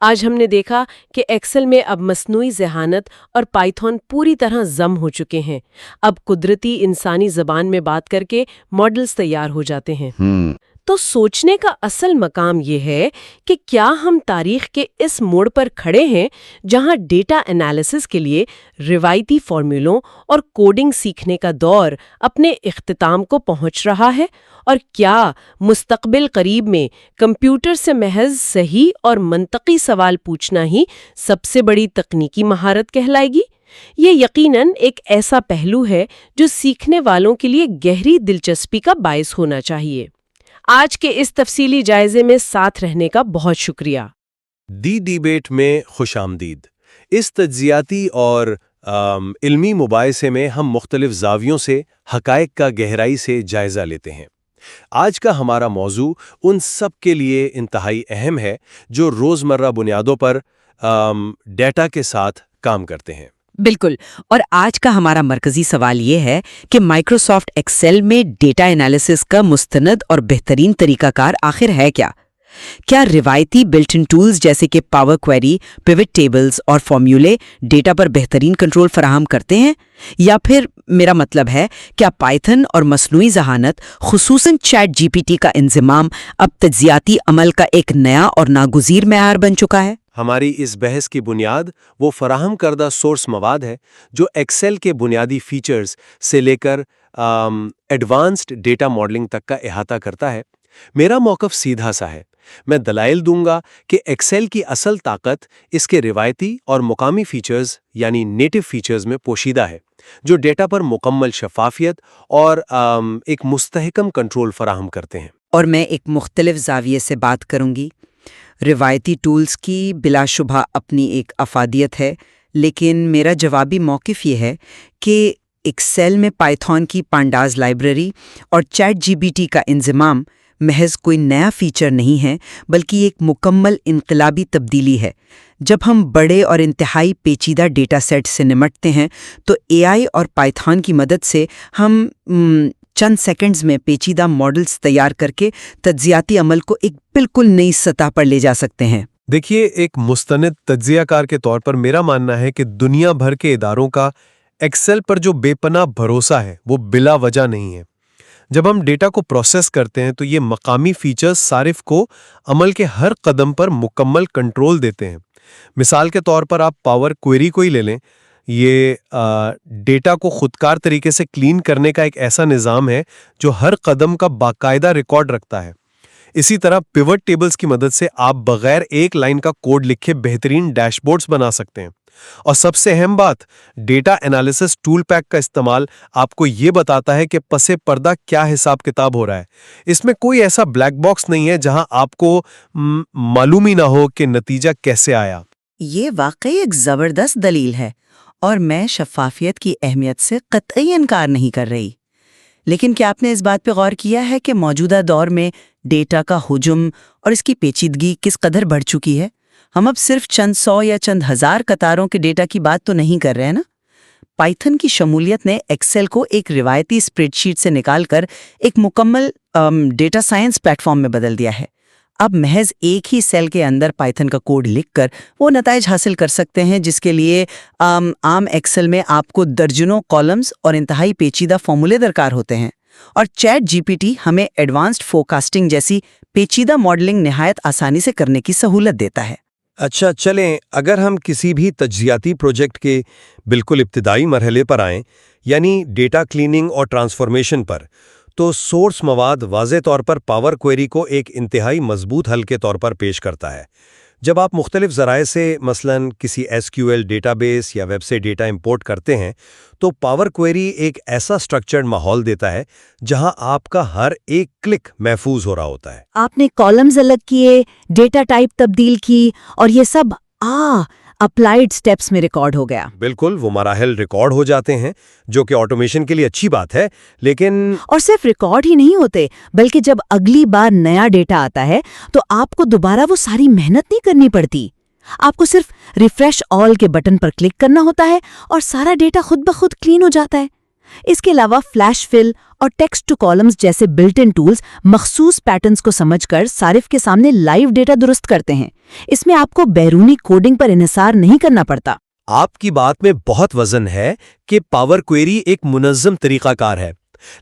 آج ہم نے دیکھا کہ ایکسل میں اب مصنوعی ذہانت اور پائتھن پوری طرح ضم ہو چکے ہیں۔ اب قدرتی انسانی زبان میں بات کر کے ماڈلز تیار ہو جاتے ہیں۔ تو سوچنے کا اصل مقام یہ ہے کہ کیا ہم تاریخ کے اس موڑ پر کھڑے ہیں جہاں ڈیٹا انالیسس کے لیے روایتی فارمولوں اور کوڈنگ سیکھنے کا دور اپنے اختتام کو پہنچ رہا ہے، اور کیا مستقبل قریب میں کمپیوٹر سے محض صحیح اور منطقی سوال پوچھنا ہی سب سے بڑی تکنیکی مہارت کہلائے گی؟ یہ یقیناً ایک ایسا پہلو ہے جو سیکھنے والوں کے لیے گہری دلچسپی کا باعث ہونا چاہیے۔ آج کے اس تفصیلی جائزے میں ساتھ رہنے کا بہت شکریہ۔ دی ڈیبیٹ میں خوش آمدید۔ اس تجزیاتی اور علمی مباحثے میں ہم مختلف زاویوں سے حقائق کا گہرائی سے جائزہ لیتے ہیں۔ آج کا ہمارا موضوع ان سب کے لیے انتہائی اہم ہے جو روزمرہ بنیادوں پر ڈیٹا کے ساتھ کام کرتے ہیں۔ بالکل، اور آج کا ہمارا مرکزی سوال یہ ہے کہ مائکروسافٹ ایکسل میں ڈیٹا انالیسس کا مستند اور بہترین طریقہ کار آخر ہے کیا؟ کیا روایتی بلٹ ان ٹولز جیسے کہ پاور کوئری، پیوٹ ٹیبلز اور فارمولے ڈیٹا پر بہترین کنٹرول فراہم کرتے ہیں؟ یا پھر میرا مطلب ہے کیا پائتھن اور مصنوعی ذہانت خصوصاً چیٹ جی پی ٹی کا انضمام اب تجزیاتی عمل کا ایک نیا اور ناگزیر معیار بن چکا ہے؟ ہماری اس بحث کی بنیاد وہ فراہم کردہ سورس مواد ہے جو ایکسل کے بنیادی فیچرز سے لے کر ایڈوانسڈ ڈیٹا ماڈلنگ تک کا احاطہ کرتا ہے۔ میرا موقف سیدھا سا ہے۔ میں دلائل دوں گا کہ ایکسل کی اصل طاقت اس کے روایتی اور مقامی فیچرز یعنی نیٹو فیچرز میں پوشیدہ ہے، جو ڈیٹا پر مکمل شفافیت اور ایک مستحکم کنٹرول فراہم کرتے ہیں۔ اور میں ایک مختلف زاویے سے بات کروں گی۔ روایتی ٹولز کی بلا شبہ اپنی ایک افادیت ہے، لیکن میرا جوابی موقف یہ ہے کہ ایکسل میں پائتھن کی پانڈاز لائبریری اور چیٹ جی پی ٹی کا انضمام محض کوئی نیا فیچر نہیں ہے بلکہ ایک مکمل انقلابی تبدیلی ہے۔ جب ہم بڑے اور انتہائی پیچیدہ ڈیٹا سیٹ سے نمٹتے ہیں تو اے آئی اور پائتھن کی مدد سے ہم چند سیکنڈز میں پیچیدہ ماڈلز تیار کر کے تجزیاتی عمل کو ایک بالکل نئی سطح پر لے جا سکتے ہیں۔ دیکھیے، ایک مستند تجزیہ کار کے طور پر میرا ماننا ہے کہ دنیا بھر کے اداروں کا ایکسل پر جو بے پناہ بھروسہ ہے وہ بلا وجہ نہیں ہے۔ جب ہم ڈیٹا کو پروسیس کرتے ہیں تو یہ مقامی فیچرز صارف کو عمل کے ہر قدم پر مکمل کنٹرول دیتے ہیں۔ مثال کے طور پر آپ پاور کوئری کو ہی لے لیں۔ یہ ڈیٹا کو خودکار طریقے سے کلین کرنے کا ایک ایسا نظام ہے جو ہر قدم کا باقاعدہ ریکارڈ رکھتا ہے۔ اسی طرح پیوٹ ٹیبلز کی مدد سے آپ بغیر ایک لائن کا کوڈ لکھے بہترین ڈیش بورڈز بنا سکتے ہیں۔ اور سب سے اہم بات، ڈیٹا انالیسس ٹول پیک کا استعمال آپ کو یہ بتاتا ہے کہ پس پردہ کیا حساب کتاب ہو رہا ہے۔ اس میں کوئی ایسا بلیک باکس نہیں ہے جہاں آپ کو معلوم ہی نہ ہو کہ نتیجہ کیسے آیا۔ یہ واقعی ایک زبردست دلیل ہے اور میں شفافیت کی اہمیت سے قطعی انکار نہیں کر رہی۔ لیکن کیا آپ نے اس بات پہ غور کیا ہے کہ موجودہ دور میں ڈیٹا کا حجم اور اس کی پیچیدگی کس قدر بڑھ چکی ہے؟ ہم اب صرف چند سو یا چند ہزار قطاروں کے ڈیٹا کی بات تو نہیں کر رہے نا۔ پائتھن کی شمولیت نے ایکسل کو ایک روایتی اسپریڈ شیٹ سے نکال کر ایک مکمل ڈیٹا سائنس پلیٹ فارم میں بدل دیا ہے۔ اب محض ایک ہی سیل کے اندر پائتھن کا کوڈ لکھ کر وہ نتائج حاصل کر سکتے ہیں جس کے لیے عام ایکسل میں آپ کو درجنوں کالمز اور انتہائی پیچیدہ فارمولے درکار ہوتے ہیں، اور چیٹ جی پی ٹی ہمیں ایڈوانسڈ فورکاسٹنگ جیسی پیچیدہ ماڈلنگ نہایت آسانی سے کرنے کی سہولت دیتا ہے۔ اچھا، چلیں اگر ہم کسی بھی تجزیاتی پروجیکٹ کے بالکل ابتدائی مرحلے پر آئیں، یعنی ڈیٹا کلیننگ اور ٹرانسفارمیشن پر، تو سورس مواد واضح طور پر پاور کوئری کو ایک انتہائی مضبوط حل کے طور پر پیش کرتا ہے۔ جب آپ مختلف ذرائع سے مثلاً کسی S Q L database یا ویب سے ڈیٹا امپورٹ کرتے ہیں تو پاور کوئری ایک ایسا سٹرکچرڈ ماحول دیتا ہے جہاں آپ کا ہر ایک کلک محفوظ ہو رہا ہوتا ہے۔ آپ نے کالمز الگ کیے، ڈیٹا ٹائپ تبدیل کی، اور یہ سب اپلائیڈ سٹیپس میں ریکارڈ ہو گیا۔ بالکل، وہ مراحل ریکارڈ ہو جاتے ہیں، جو کہ آٹومیشن کے لیے اچھی بات ہے، لیکن اور صرف ریکارڈ ہی نہیں ہوتے، بلکہ جب اگلی بار نیا ڈیٹا آتا ہے تو آپ کو دوبارہ وہ ساری محنت نہیں کرنی پڑتی۔ آپ کو صرف ریفریش آل کے بٹن پر کلک کرنا ہوتا ہے اور سارا ڈیٹا خود بخود کلین ہو جاتا ہے۔ اس کے علاوہ فلیش فل اور ٹیکسٹ ٹو کالمز جیسے بلٹ ان ٹولز مخصوص پیٹرنز کو سمجھ کر صارف کے سامنے لائیو ڈیٹا درست کرتے ہیں۔ اس میں آپ کو بیرونی کوڈنگ پر انحصار نہیں کرنا پڑتا۔ آپ کی بات میں بہت وزن ہے کہ پاور کوئری ایک منظم طریقہ کار ہے،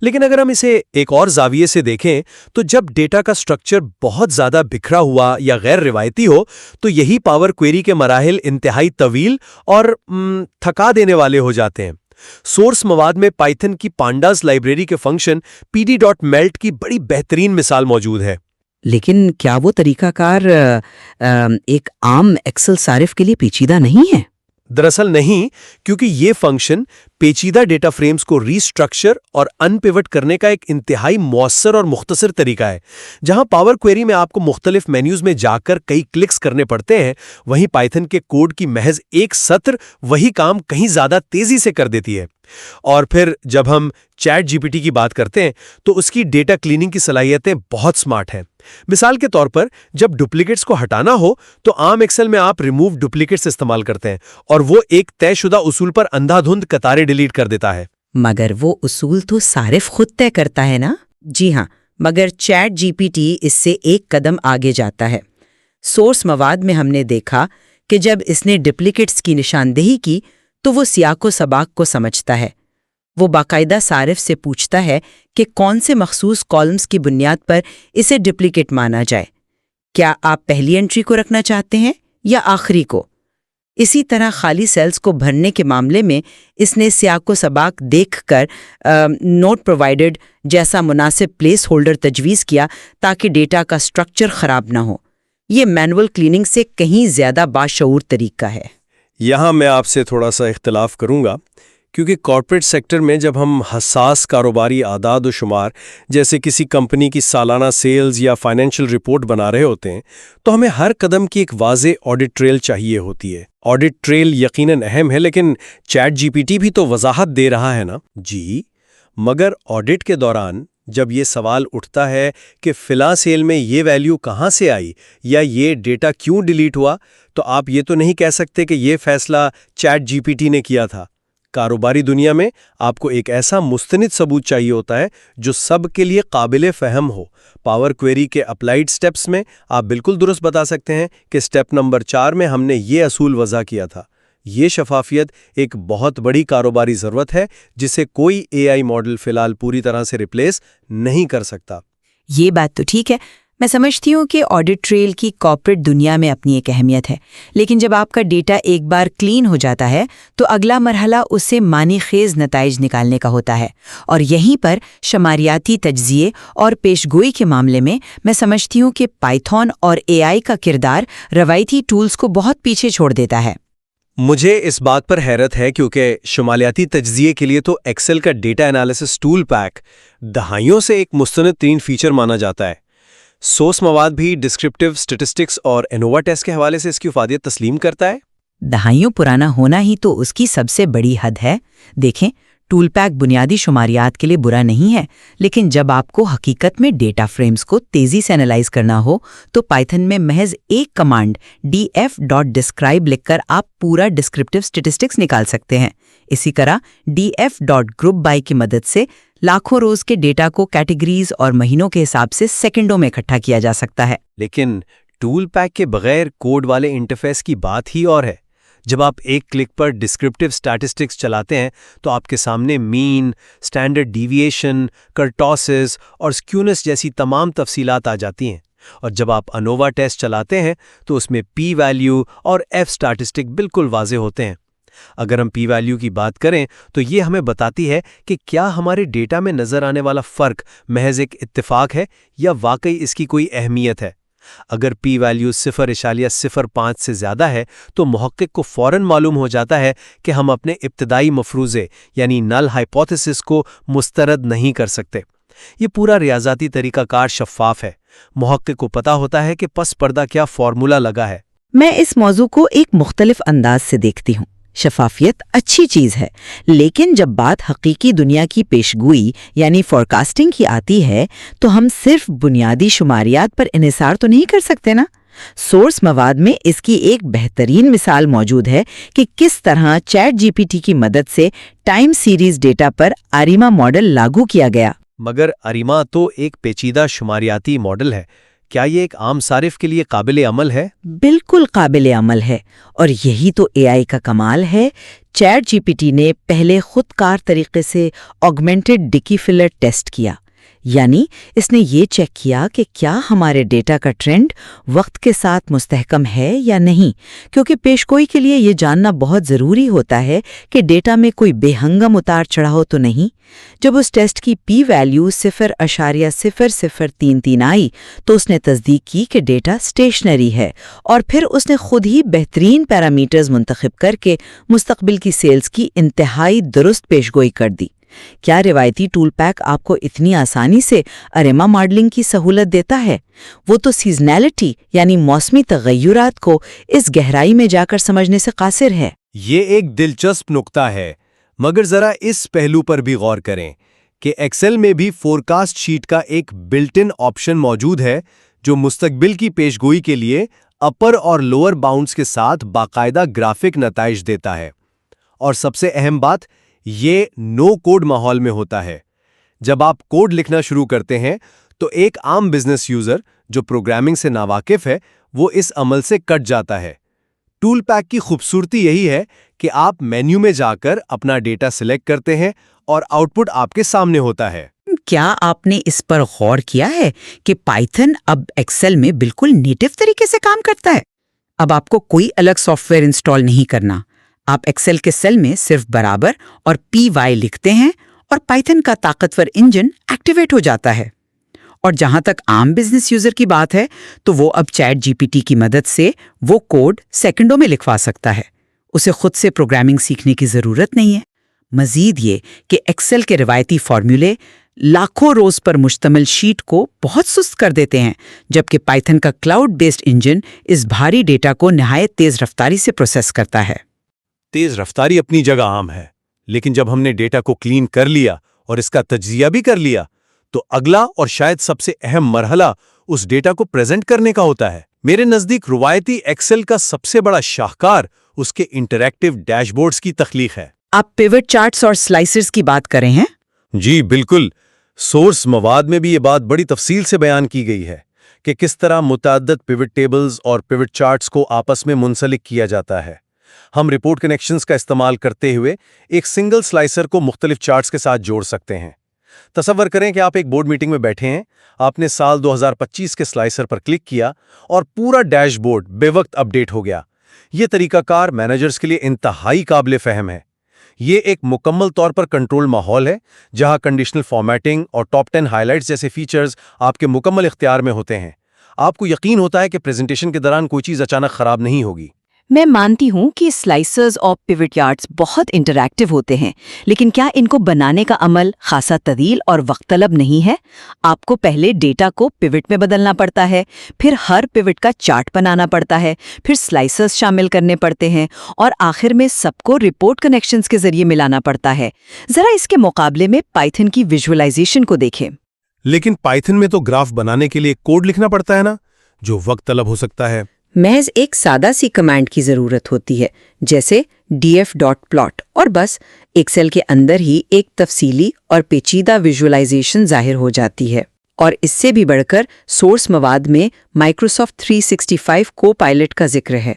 لیکن اگر ہم اسے ایک اور زاویے سے دیکھیں تو جب ڈیٹا کا سٹرکچر بہت زیادہ بکھرا ہوا یا غیر روایتی ہو تو یہی پاور کوئری کے مراحل انتہائی طویل اور تھکا دینے والے ہو جاتے ہیں۔ سورس مواد میں پائتھن کی پانڈاز لائبریری کے فنکشن pd.melt کی بڑی بہترین مثال موجود ہے۔ لیکن کیا وہ طریقہ کار ایک عام ایکسل صارف کے لیے پیچیدہ نہیں ہے؟ دراصل نہیں، کیونکہ یہ فنکشن پیچیدہ ڈیٹا فریمز کو ری اسٹرکچر اور ان پیوٹ کرنے کا ایک انتہائی مؤثر اور مختصر طریقہ ہے۔ جہاں پاور کوئری میں آپ کو مختلف مینیوز میں جا کر کئی کلکس کرنے پڑتے ہیں، وہیں پائتھن کے کوڈ کی محض ایک سطر وہی کام کہیں زیادہ تیزی سے کر دیتی ہے۔ اور پھر جب ہم چیٹ جی پی ٹی کی بات کرتے ہیں تو اس کی ڈیٹا کلیننگ کی صلاحیتیں بہت سمارٹ ہیں۔ مثال کے طور پر جب ڈپلیکیٹس کو ہٹانا ہو تو عام ایکسل میں آپ ریموو ڈپلیکیٹس استعمال کرتے ہیں اور وہ ایک طے شدہ اصول پر اندھا دھند قطاریں ڈیلیٹ کر دیتا ہے۔ مگر وہ اصول تو صارف خود طے کرتا ہے نا؟ جی ہاں، مگر چیٹ جی پی ٹی اس سے ایک قدم آگے جاتا ہے۔ سورس مواد میں ہم نے دیکھا کہ جب اس نے ڈپلیکیٹس کی نشاندہی کی تو وہ سیاق و سباق کو سمجھتا ہے۔ وہ باقاعدہ صارف سے پوچھتا ہے کہ کون سے مخصوص کالمز کی بنیاد پر اسے ڈپلیکیٹ مانا جائے۔ کیا آپ پہلی انٹری کو رکھنا چاہتے ہیں یا آخری کو؟ اسی طرح خالی سیلز کو بھرنے کے معاملے میں اس نے سیاق و سباق دیکھ کر نوٹ پرووائڈڈ جیسا مناسب پلیس ہولڈر تجویز کیا تاکہ ڈیٹا کا سٹرکچر خراب نہ ہو۔ یہ مینول کلیننگ سے کہیں زیادہ باشعور طریقہ ہے۔ یہاں میں آپ سے تھوڑا سا اختلاف کروں گا، کیونکہ کارپوریٹ سیکٹر میں جب ہم حساس کاروباری اعداد و شمار جیسے کسی کمپنی کی سالانہ سیلز یا فائنینشیل رپورٹ بنا رہے ہوتے ہیں تو ہمیں ہر قدم کی ایک واضح آڈٹ ٹریل چاہیے ہوتی ہے۔ آڈٹ ٹریل یقیناً اہم ہے، لیکن چیٹ جی پی ٹی بھی تو وضاحت دے رہا ہے نا؟ جی، مگر آڈٹ کے دوران جب یہ سوال اٹھتا ہے کہ فلاں سیل میں یہ ویلیو کہاں سے آئی یا یہ ڈیٹا کیوں ڈیلیٹ ہوا، تو آپ یہ تو نہیں کہہ سکتے کہ یہ فیصلہ چیٹ جی پی ٹی نے کیا تھا۔ کاروباری دنیا میں آپ کو ایک ایسا مستند ثبوت چاہیے ہوتا ہے جو سب کے لیے قابل فہم ہو۔ پاور کوئری کے اپلائیڈ سٹیپس میں آپ بالکل درست بتا سکتے ہیں کہ سٹیپ نمبر 4 میں ہم نے یہ اصول وضع کیا تھا۔ یہ شفافیت ایک بہت بڑی کاروباری ضرورت ہے جسے کوئی اے آئی ماڈل فی الحال پوری طرح سے ریپلیس نہیں کر سکتا۔ یہ بات تو ٹھیک ہے، میں سمجھتی ہوں کہ آڈٹ ٹریل کی کارپوریٹ دنیا میں اپنی ایک اہمیت ہے، لیکن جب آپ کا ڈیٹا ایک بار کلین ہو جاتا ہے تو اگلا مرحلہ اس سے معنی خیز نتائج نکالنے کا ہوتا ہے، اور یہیں پر شماریاتی تجزیے اور پیشگوئی کے معاملے میں میں سمجھتی ہوں کہ پائتھون اور اے آئی کا کردار روایتی ٹولز کو بہت پیچھے چھوڑ دیتا ہے۔ مجھے اس بات پر حیرت ہے کیونکہ شمالیاتی تجزیے کے لیے تو ایکسل کا ڈیٹا انالیسس ٹول پیک دہائیوں سے ایک مستند ترین فیچر مانا جاتا ہے۔ سورس مواد بھی ڈسکرپٹیو سٹیٹسٹکس اور انووا ٹیسٹ کے حوالے سے اس کی افادیت تسلیم کرتا ہے۔ دہائیوں پرانا ہونا ہی تو اس کی سب سے بڑی حد ہے۔ دیکھیں، ٹول پیک بنیادی شماریات کے لیے برا نہیں ہے، لیکن جب آپ کو حقیقت میں ڈیٹا فریمز کو تیزی سے انالائز کرنا ہو تو پائتھن میں محض ایک کمانڈ df.describe لکھ کر آپ پورا ڈسکرپٹیو سٹیٹسٹکس نکال سکتے ہیں۔ اسی طرح df.groupby کی مدد سے لاکھوں روز کے ڈیٹا کو کیٹیگریز اور مہینوں کے حساب سے سیکنڈوں میں اکٹھا کیا جا سکتا ہے۔ لیکن ٹول پیک کے بغیر کوڈ والے انٹرفیس کی بات ہی اور ہے۔ جب آپ ایک کلک پر ڈسکرپٹیو سٹیٹسٹکس چلاتے ہیں تو آپ کے سامنے مین، اسٹینڈرڈ ڈیویشن، کرٹوسز اور سکیونس جیسی تمام تفصیلات آ جاتی ہیں، اور جب آپ انووا ٹیسٹ چلاتے ہیں تو اس میں پی ویلیو اور ایف سٹیٹسٹک بالکل واضح ہوتے ہیں۔ اگر ہم پی ویلیو کی بات کریں تو یہ ہمیں بتاتی ہے کہ کیا ہمارے ڈیٹا میں نظر آنے والا فرق محض ایک اتفاق ہے یا واقعی اس کی کوئی اہمیت ہے۔ اگر پی ویلیو 0.05 سے زیادہ ہے تو محقق کو فوراً معلوم ہو جاتا ہے کہ ہم اپنے ابتدائی مفروضے یعنی نل ہائپوتھیسس کو مسترد نہیں کر سکتے۔ یہ پورا ریاضیاتی طریقہ کار شفاف ہے۔ محقق کو پتا ہوتا ہے کہ پس پردہ کیا فارمولا لگا ہے۔ میں اس موضوع کو ایک مختلف انداز سے دیکھتی ہوں۔ شفافیت اچھی چیز ہے، لیکن جب بات حقیقی دنیا کی پیشگوئی یعنی فورکاسٹنگ کی آتی ہے تو ہم صرف بنیادی شماریات پر انحصار تو نہیں کر سکتے نا۔ سورس مواد میں اس کی ایک بہترین مثال موجود ہے کہ کس طرح چیٹ جی پی ٹی کی مدد سے ٹائم سیریز ڈیٹا پر آریما ماڈل لاگو کیا گیا۔ مگر آریما تو ایک پیچیدہ شماریاتی ماڈل ہے، کیا یہ ایک عام صارف کے لیے قابل عمل ہے؟ بالکل قابل عمل ہے، اور یہی تو اے آئی کا کمال ہے۔ چیٹ جی پی ٹی نے پہلے خود کار طریقے سے آگمنٹڈ ڈکی فلر ٹیسٹ کیا، یعنی اس نے یہ چیک کیا کہ کیا ہمارے ڈیٹا کا ٹرینڈ وقت کے ساتھ مستحکم ہے یا نہیں، کیونکہ پیشگوئی کے لیے یہ جاننا بہت ضروری ہوتا ہے کہ ڈیٹا میں کوئی بے ہنگم اتار چڑھاؤ تو نہیں۔ جب اس ٹیسٹ کی پی ویلیو 0.0033 آئی تو اس نے تصدیق کی کہ ڈیٹا اسٹیشنری ہے، اور پھر اس نے خود ہی بہترین پیرامیٹرز منتخب کر کے مستقبل کی سیلز کی انتہائی درست پیشگوئی کر دی۔ کیا روایتی ٹول پیک آپ کو اتنی آسانی سے آریما ماڈلنگ کی سہولت دیتا ہے؟ وہ تو سیزنیلٹی یعنی موسمی تغیرات کو اس گہرائی میں جا کر سمجھنے سے قاصر ہے۔ یہ ایک دلچسپ نقطہ ہے، مگر ذرا اس پہلو پر بھی غور کریں کہ ایکسل میں بھی فورکاسٹ شیٹ کا ایک بلٹ ان آپشن موجود ہے جو مستقبل کی پیشگوئی کے لیے اپر اور لوور باؤنڈز کے ساتھ باقاعدہ گرافک نتائج دیتا ہے۔ اور سب سے اہم بات، یہ نو کوڈ ماحول میں ہوتا ہے۔ جب آپ کوڈ لکھنا شروع کرتے ہیں تو ایک عام بزنس یوزر جو پروگرامنگ سے ناواقف ہے وہ اس عمل سے کٹ جاتا ہے۔ ٹول پیک کی خوبصورتی یہی ہے کہ آپ مینیو میں جا کر اپنا ڈیٹا سلیکٹ کرتے ہیں اور آؤٹ پٹ آپ کے سامنے ہوتا ہے۔ کیا آپ نے اس پر غور کیا ہے کہ پائتھن اب ایکسل میں بالکل نیٹو طریقے سے کام کرتا ہے؟ اب آپ کو کوئی الگ سافٹ ویئر انسٹال نہیں کرنا۔ آپ ایکسل کے سیل میں صرف برابر اور پی وائی لکھتے ہیں اور پائتھن کا طاقتور انجن ایکٹیویٹ ہو جاتا ہے۔ اور جہاں تک عام بزنس یوزر کی بات ہے تو وہ اب چیٹ جی پی ٹی کی مدد سے وہ کوڈ سیکنڈوں میں لکھوا سکتا ہے۔ اسے خود سے پروگرامنگ سیکھنے کی ضرورت نہیں ہے۔ مزید یہ کہ ایکسل کے روایتی فارمولے لاکھوں روز پر مشتمل شیٹ کو بہت سست کر دیتے ہیں، جبکہ پائتھن کا کلاؤڈ بیسڈ انجن اس بھاری ڈیٹا کو نہایت تیز رفتاری سے پروسیس کرتا ہے۔ تیز رفتاری اپنی جگہ عام ہے، لیکن جب ہم نے ڈیٹا کو کلین کر لیا اور اس کا تجزیہ بھی کر لیا تو اگلا اور شاید سب سے اہم مرحلہ اس ڈیٹا کو پریزنٹ کرنے کا ہوتا ہے۔ میرے نزدیک روایتی ایکسل کا سب سے بڑا شاہکار اس کے انٹریکٹیو ڈیش بورڈز کی تخلیق ہے۔ آپ پیوٹ چارٹس اور سلائسرز کی بات کریں ہیں؟ جی بالکل، سورس مواد میں بھی یہ بات بڑی تفصیل سے بیان کی گئی ہے کہ کس طرح متعدد پیوٹ ٹیبلز اور پیوٹ چارٹس کو آپس میں منسلک کیا جاتا ہے۔ ہم رپورٹ کنیکشنز کا استعمال کرتے ہوئے ایک سنگل سلائسر کو مختلف چارٹس کے ساتھ جوڑ سکتے ہیں۔ تصور کریں کہ آپ ایک بورڈ میٹنگ میں بیٹھے ہیں، آپ نے سال 2025 کے سلائسر پر کلک کیا اور پورا ڈیش بورڈ بے وقت اپ ڈیٹ ہو گیا۔ یہ طریقہ کار مینیجرز کے لیے انتہائی قابل فہم ہے۔ یہ ایک مکمل طور پر کنٹرول ماحول ہے جہاں کنڈیشنل فارمیٹنگ اور ٹاپ 10 ہائی لائٹس جیسے فیچرز آپ کے مکمل اختیار میں ہوتے ہیں۔ آپ کو یقین ہوتا ہے کہ پریزنٹیشن کے دوران کوئی چیز اچانک خراب نہیں ہوگی۔ میں مانتی ہوں کہ سلائسرز اور پیوٹ چارٹس بہت انٹریکٹیو ہوتے ہیں، لیکن کیا ان کو بنانے کا عمل خاصا طویل اور وقت طلب نہیں ہے؟ آپ کو پہلے ڈیٹا کو پیوٹ میں بدلنا پڑتا ہے، پھر ہر پیوٹ کا چارٹ بنانا پڑتا ہے، پھر سلائسرز شامل کرنے پڑتے ہیں اور آخر میں سب کو رپورٹ کنیکشنز کے ذریعے ملانا پڑتا ہے۔ ذرا اس کے مقابلے میں پائتھن کی ویژوائزیشن کو دیکھیں۔ لیکن پائتھن میں تو گراف بنانے کے لیے کوڈ لکھنا پڑتا ہے نا، جو وقت طلب ہو سکتا ہے۔ محض ایک سادہ سی کمانڈ کی ضرورت ہوتی ہے، جیسے df.plot، اور بس ایکسل کے اندر ہی ایک تفصیلی اور پیچیدہ ویژوائزیشن ظاہر ہو جاتی ہے۔ اور اس سے بھی بڑھ کر سورس مواد میں مائکروسافٹ 365 کو پائلٹ کا ذکر ہے۔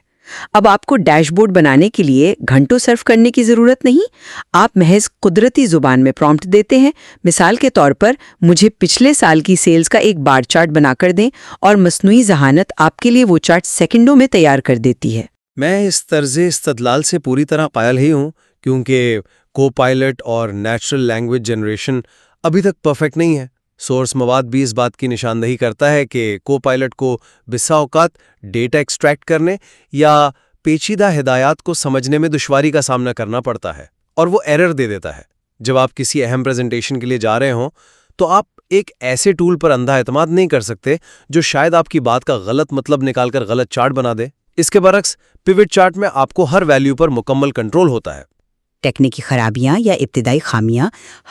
اب آپ کو ڈیش بورڈ بنانے کے لیے گھنٹوں صرف کرنے کی ضرورت نہیں، آپ محض قدرتی زبان میں پرومپٹ دیتے ہیں۔ مثال کے طور پر مجھے پچھلے سال کی سیلز کا ایک بار چارٹ بنا کر دیں اور مصنوعی ذہانت آپ کے لیے وہ چارٹ سیکنڈوں میں تیار کر دیتی ہے۔ میں اس طرز استدلال سے پوری طرح قائل ہی ہوں، کیونکہ کو پائلٹ اور نیچرل لینگویج جنریشن ابھی تک پرفیکٹ نہیں ہے۔ سورس مواد بھی اس بات کی نشاندہی کرتا ہے کہ کو پائلٹ کو بسا اوقات ڈیٹا ایکسٹریکٹ کرنے یا پیچیدہ ہدایات کو سمجھنے میں دشواری کا سامنا کرنا پڑتا ہے، اور وہ ایرر دے دیتا ہے۔ جب آپ کسی اہم پریزنٹیشن کے لیے جا رہے ہوں تو آپ ایک ایسے ٹول پر اندھا اعتماد نہیں کر سکتے جو شاید آپ کی بات کا غلط مطلب نکال کر غلط چارٹ بنا دے۔ اس کے برعکس پیوٹ چارٹ میں آپ کو ہر ویلیو پر مکمل کنٹرول ہوتا ہے۔ ٹیکنیکی خرابیاں یا ابتدائی خامیاں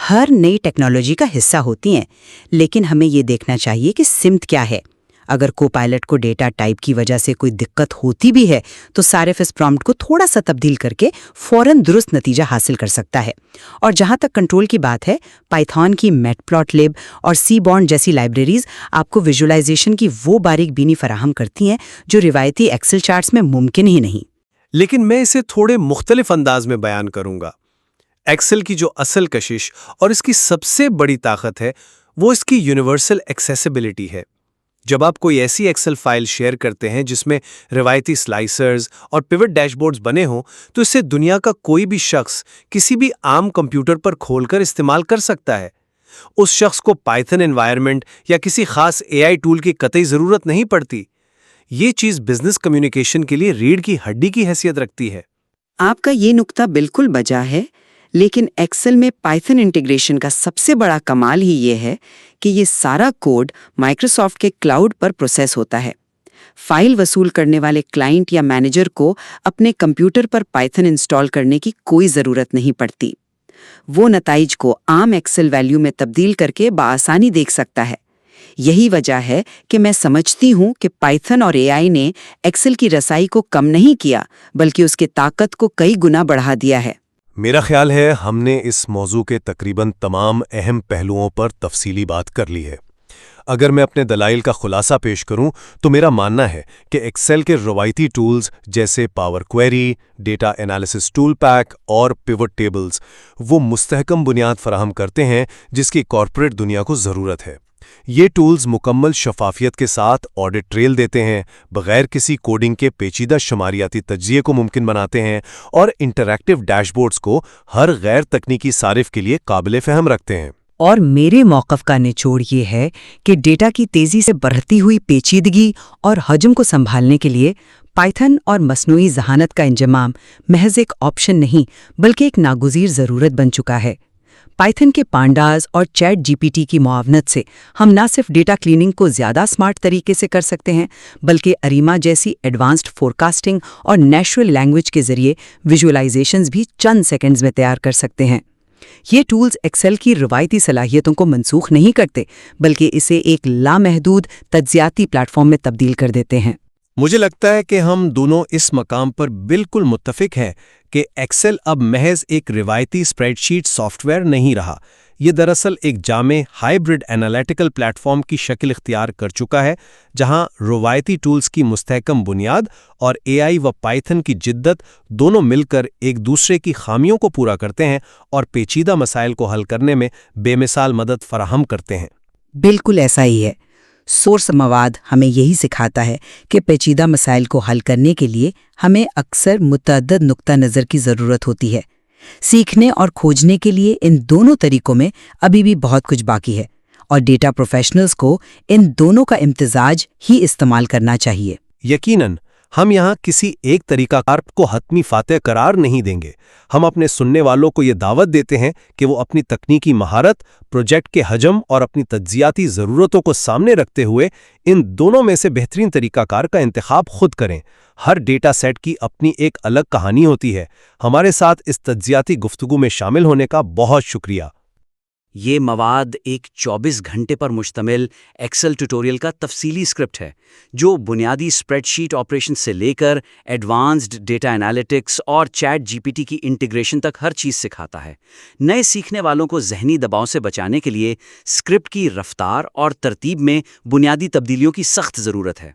ہر نئی ٹیکنالوجی کا حصہ ہوتی ہیں، لیکن ہمیں یہ دیکھنا چاہیے کہ سمت کیا ہے۔ اگر کو پائلٹ کو ڈیٹا ٹائپ کی وجہ سے کوئی دقت ہوتی بھی ہے تو صارف اس پرومپٹ کو تھوڑا سا تبدیل کر کے فوراً درست نتیجہ حاصل کر سکتا ہے۔ اور جہاں تک کنٹرول کی بات ہے، پائتھن کی میٹ پلاٹ لیب اور سی بانڈ جیسی لائبریریز آپ کو ویژوائزیشن کی وہ باریک بینی فراہم کرتی ہیں جو روایتی ایکسل چارٹس میں ممکن ہی نہیں۔ لیکن میں اسے تھوڑے مختلف انداز میں بیان کروں گا۔ ایکسل کی جو اصل کشش اور اس کی سب سے بڑی طاقت ہے وہ اس کی یونیورسل ایکسیسیبلٹی ہے۔ جب آپ کوئی ایسی ایکسل فائل شیئر کرتے ہیں جس میں روایتی سلائسرز اور پیوٹ ڈیش بورڈز بنے ہوں تو اسے دنیا کا کوئی بھی شخص کسی بھی عام کمپیوٹر پر کھول کر استعمال کر سکتا ہے۔ اس شخص کو پائتھن انوائرمنٹ یا کسی خاص AI ٹول کی قطعی ضرورت نہیں پڑتی۔ یہ چیز بزنس کمیونیکیشن کے لیے ریڑھ کی ہڈی کی حیثیت رکھتی ہے۔ آپ کا یہ نقطہ بالکل بجا ہے، لیکن ایکسل میں پائتھن انٹیگریشن کا سب سے بڑا کمال ہی یہ ہے کہ یہ سارا کوڈ مائکروسافٹ کے کلاؤڈ پر پروسیس ہوتا ہے۔ فائل وصول کرنے والے کلائنٹ یا مینیجر کو اپنے کمپیوٹر پر پائتھن انسٹال کرنے کی کوئی ضرورت نہیں پڑتی۔ وہ نتائج کو عام ایکسل ویلیو میں تبدیل کر کے بآسانی دیکھ سکتا ہے۔ یہی وجہ ہے کہ میں سمجھتی ہوں کہ پائتھن اور AI نے ایکسل کی رسائی کو کم نہیں کیا بلکہ اس کی طاقت کو کئی گنا بڑھا دیا ہے۔ میرا خیال ہے ہم نے اس موضوع کے تقریباً تمام اہم پہلوؤں پر تفصیلی بات کر لی ہے۔ اگر میں اپنے دلائل کا خلاصہ پیش کروں تو میرا ماننا ہے کہ ایکسل کے روایتی ٹولز جیسے power query, data analysis tool pack اور پیوٹ ٹیبلز وہ مستحکم بنیاد فراہم کرتے ہیں جس کی کارپوریٹ دنیا کو ضرورت ہے۔ یہ ٹولز مکمل شفافیت کے ساتھ آڈٹ ٹریل دیتے ہیں، بغیر کسی کوڈنگ کے پیچیدہ شماریاتی تجزیے کو ممکن بناتے ہیں اور انٹریکٹیو ڈیش بورڈز کو ہر غیر تکنیکی صارف کے لیے قابل فہم رکھتے ہیں۔ اور میرے موقف کا نچوڑ یہ ہے کہ ڈیٹا کی تیزی سے بڑھتی ہوئی پیچیدگی اور حجم کو سنبھالنے کے لیے پائتھن اور مصنوعی ذہانت کا انضمام محض ایک آپشن نہیں بلکہ ایک ناگزیر ضرورت بن چکا ہے۔ پائتھن کے پانڈاز اور چیٹ GPT کی معاونت سے ہم نہ صرف ڈیٹا کلیننگ کو زیادہ سمارٹ طریقے سے کر سکتے ہیں بلکہ اریما جیسی ایڈوانسڈ فورکاسٹنگ اور نیچرل لینگویج کے ذریعے ویژوائزیشنز بھی چند سیکنڈز میں تیار کر سکتے ہیں۔ یہ ٹولز ایکسل کی روایتی صلاحیتوں کو منسوخ نہیں کرتے بلکہ اسے ایک لامحدود تجزیاتی پلیٹ فارم میں تبدیل کر دیتے ہیں۔ مجھے لگتا ہے کہ ہم دونوں اس مقام پر بالکل متفق ہیں کہ ایکسل اب محض ایک روایتی اسپریڈ شیٹ سافٹ ویئر نہیں رہا، یہ دراصل ایک جامع ہائبرڈ انالیٹیکل پلیٹ فارم کی شکل اختیار کر چکا ہے، جہاں روایتی ٹولز کی مستحکم بنیاد اور اے آئی و پائتھن کی جدت دونوں مل کر ایک دوسرے کی خامیوں کو پورا کرتے ہیں اور پیچیدہ مسائل کو حل کرنے میں بے مثال مدد فراہم کرتے ہیں۔ بالکل ایسا ہی ہے۔ سورس مواد ہمیں یہی سکھاتا ہے کہ پیچیدہ مسائل کو حل کرنے کے لیے ہمیں اکثر متعدد نقطہ نظر کی ضرورت ہوتی ہے۔ سیکھنے اور کھوجنے کے لیے ان دونوں طریقوں میں ابھی بھی بہت کچھ باقی ہے، اور ڈیٹا پروفیشنلز کو ان دونوں کا امتزاج ہی استعمال کرنا چاہیے۔ یقیناً ہم یہاں کسی ایک طریقہ کار کو حتمی فاتح قرار نہیں دیں گے۔ ہم اپنے سننے والوں کو یہ دعوت دیتے ہیں کہ وہ اپنی تکنیکی مہارت، پروجیکٹ کے حجم اور اپنی تجزیاتی ضرورتوں کو سامنے رکھتے ہوئے ان دونوں میں سے بہترین طریقہ کار کا انتخاب خود کریں۔ ہر ڈیٹا سیٹ کی اپنی ایک الگ کہانی ہوتی ہے۔ ہمارے ساتھ اس تجزیاتی گفتگو میں شامل ہونے کا بہت شکریہ۔ یہ مواد ایک 24 گھنٹے پر مشتمل ایکسل ٹیوٹوریل کا تفصیلی اسکرپٹ ہے، جو بنیادی اسپریڈ شیٹ آپریشن سے لے کر ایڈوانسڈ ڈیٹا انالیٹکس اور چیٹ جی پی ٹی کی انٹیگریشن تک ہر چیز سکھاتا ہے۔ نئے سیکھنے والوں کو ذہنی دباؤ سے بچانے کے لیے اسکرپٹ کی رفتار اور ترتیب میں بنیادی تبدیلیوں کی سخت ضرورت ہے۔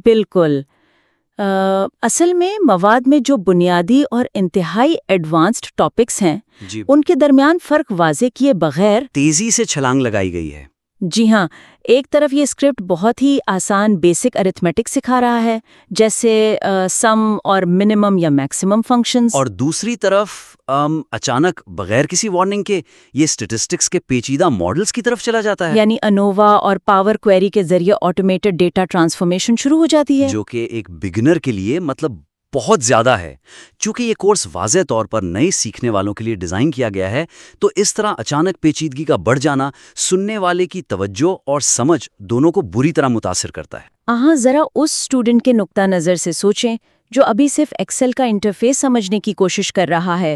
بالکل۔ اصل میں مواد میں جو بنیادی اور انتہائی ایڈوانسڈ ٹاپکس ہیں ان کے درمیان فرق واضح کیے بغیر تیزی سے چھلانگ لگائی گئی ہے۔ جی ہاں، ایک طرف یہ اسکرپٹ بہت ہی آسان بیسک ارتھمیٹک سکھا رہا ہے، جیسے سم اور منیمم یا میکسیمم فنکشنز، اور دوسری طرف اچانک بغیر کسی وارننگ کے یہ اسٹیٹسٹکس کے پیچیدہ ماڈلز کی طرف چلا جاتا ہے، یعنی انووا اور پاور کوئری کے ذریعے آٹومیٹڈ ڈیٹا ٹرانسفارمیشن شروع ہو جاتی ہے، جو کہ ایک بگنر کے لیے بہت زیادہ ہے۔ چونکہ یہ کورس واضح طور پر نئے سیکھنے والوں کے لیے ڈیزائن کیا گیا ہے، تو اس طرح اچانک پیچیدگی کا بڑھ جانا سننے والے کی توجہ اور سمجھ دونوں کو بری طرح متاثر کرتا ہے۔ ذرا اس اسٹوڈنٹ کے نقطہ نظر سے سوچیں جو ابھی صرف ایکسل کا انٹرفیس سمجھنے کی کوشش کر رہا ہے۔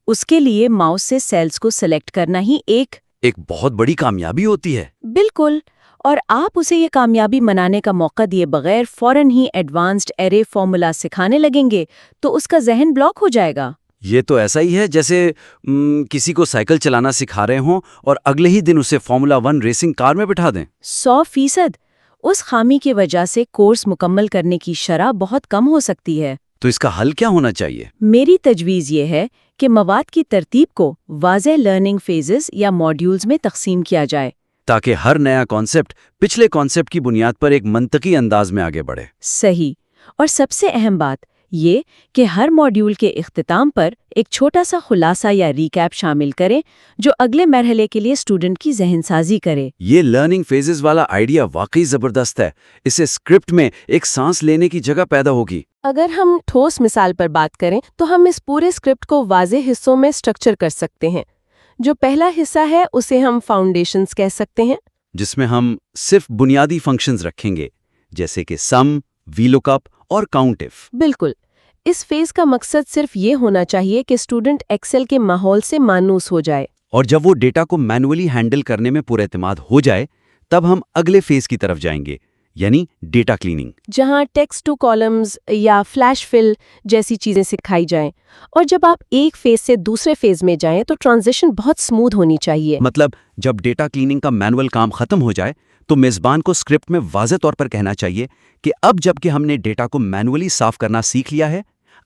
اس کے لیے ماؤس سے سیلز کو سلیکٹ کرنا ہی ایک بہت بڑی کامیابی ہوتی ہے۔ بالکل، اور آپ اسے یہ کامیابی منانے کا موقع دیے بغیر فوراً ہی ایڈوانسڈ ایرے فارمولا سکھانے لگیں گے تو اس کا ذہن بلاک ہو جائے گا۔ یہ تو ایسا ہی ہے جیسے کسی کو سائیکل چلانا سکھا رہے ہوں اور اگلے ہی دن اسے فارمولا 1 ریسنگ کار میں بٹھا دیں۔ 100%۔ اس خامی کی وجہ سے کورس مکمل کرنے کی شرح بہت کم ہو سکتی ہے۔ تو اس کا حل کیا ہونا چاہیے؟ میری تجویز یہ ہے کہ مواد کی ترتیب کو واضح لرننگ فیزز یا ماڈیولز میں تقسیم کیا جائے، تاکہ ہر نیا کانسیپٹ پچھلے کانسیپٹ کی بنیاد پر ایک منطقی انداز میں آگے بڑھے۔ صحیح۔ اور سب سے اہم بات یہ کہ ہر ماڈیول کے اختتام پر ایک چھوٹا سا خلاصہ یا ریکیپ شامل کریں جو اگلے مرحلے کے لیے اسٹوڈنٹ کی ذہن سازی کرے۔ یہ لرننگ فیزز والا آئیڈیا واقعی زبردست ہے۔ اسے اسکرپٹ میں ایک سانس لینے کی جگہ پیدا ہوگی۔ اگر ہم ٹھوس مثال پر بات کریں تو ہم اس پورے اسکرپٹ کو واضح حصوں میں اسٹرکچر کر سکتے ہیں۔ جو پہلا حصہ ہے اسے ہم فاؤنڈیشنز کہہ سکتے ہیں، جس میں ہم صرف بنیادی فنکشنز رکھیں گے، جیسے کہ سم، وی لک اپ اور کاؤنٹ اف۔ بالکل۔ اس فیز کا مقصد صرف یہ ہونا چاہیے کہ اسٹوڈنٹ ایکسل کے ماحول سے مانوس ہو جائے، اور جب وہ ڈیٹا کو مینولی ہینڈل کرنے میں پورا اعتماد ہو جائے تب ہم اگلے فیز کی طرف جائیں گے، یعنی ڈیٹا کلیننگ، جہاں ٹیکسٹ ٹو کالمز یا فلیش فل جیسی چیزیں سکھائی جائیں۔ اور جب آپ ایک فیز سے دوسرے فیز میں جائیں تو ٹرانزیشن بہت سموتھ ہونی چاہیے۔ مطلب جب ڈیٹا کلیننگ کا مینول کام ختم ہو جائے تو میزبان کو اسکرپٹ میں واضح طور پر کہنا چاہیے کہ اب جب کہ ہم نے ڈیٹا کو مینولی صاف کرنا سیکھ لیا ہے،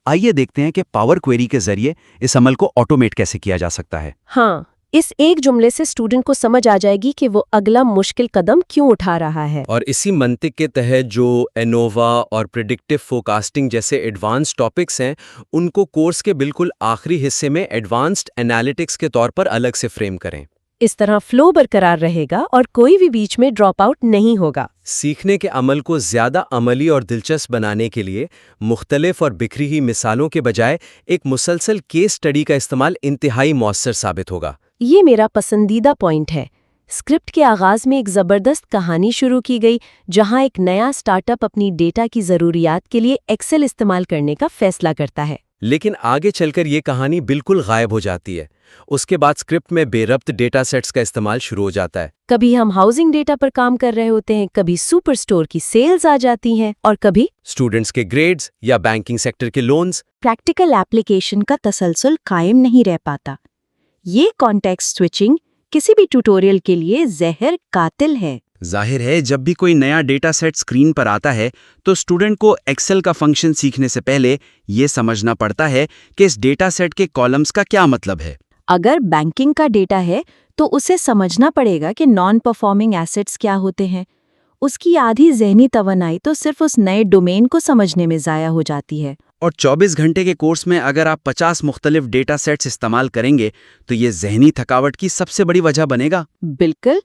آئیے دیکھتے ہیں کہ پاور کوئری کے ذریعے اس عمل کو آٹومیٹ کیسے کیا جا سکتا ہے۔ ہاں، اس ایک جملے سے اسٹوڈنٹ کو سمجھ آ جائے گی کہ وہ اگلا مشکل قدم کیوں اٹھا رہا ہے۔ اور اسی منطق کے تحت جو انووا اور پریڈکٹیو فورکاسٹنگ جیسے ایڈوانس ٹاپکس ہیں، ان کو کورس کے بالکل آخری حصے میں ایڈوانسڈ انالیٹکس کے طور پر الگ سے فریم کریں۔ اس طرح فلو برقرار رہے گا اور کوئی بھی بیچ میں ڈراپ آؤٹ نہیں ہوگا۔ سیکھنے کے عمل کو زیادہ عملی اور دلچسپ بنانے کے لیے مختلف اور بکھری ہوئی مثالوں کے بجائے ایک مسلسل کیس سٹڈی کا استعمال انتہائی مؤثر ثابت ہوگا۔ یہ میرا پسندیدہ پوائنٹ ہے۔ اسکرپٹ کے آغاز میں ایک زبردست کہانی شروع کی گئی جہاں ایک نیا اسٹارٹ اپ اپنی ڈیٹا کی ضروریات کے لیے ایکسل استعمال کرنے کا فیصلہ کرتا ہے۔ لیکن آگے چل کر یہ کہانی بالکل غائب ہو جاتی ہے۔ اس کے بعد اسکرپٹ میں بے ربط ڈیٹا سیٹس کا استعمال شروع ہو جاتا ہے۔ کبھی ہم ہاؤسنگ ڈیٹا پر کام کر رہے ہوتے ہیں، کبھی سپر سٹور کی سیلز آ جاتی ہیں، اور کبھی اسٹوڈنٹس کے گریڈز یا بینکنگ سیکٹر کے لونز۔ پریکٹیکل ایپلیکیشن کا تسلسل قائم نہیں رہ پاتا۔ یہ کانٹیکسٹ سوئچنگ کسی بھی ٹیوٹوریل کے لیے زہر قاتل ہے۔ ظاہر ہے جب بھی کوئی نیا ڈیٹا سیٹ اسکرین پر آتا ہے تو اسٹوڈنٹ کو ایکسل کا فنکشن سیکھنے سے پہلے یہ سمجھنا پڑتا ہے کہ اس ڈیٹا سیٹ کے کالمز کا کیا مطلب ہے۔ اگر بینکنگ کا ڈیٹا ہے تو اسے سمجھنا پڑے گا کہ نان پرفارمنگ ایسٹس کیا ہوتے ہیں۔ اس کی آدھی ذہنی توانائی تو صرف اس نئے ڈومین کو سمجھنے میں ضائع ہو جاتی ہے۔ اور 24 گھنٹے کے کورس میں اگر آپ 50 مختلف ڈیٹا سیٹس استعمال کریں گے تو یہ ذہنی تھکاوٹ کی سب سے بڑی وجہ بنے گا۔ بالکل،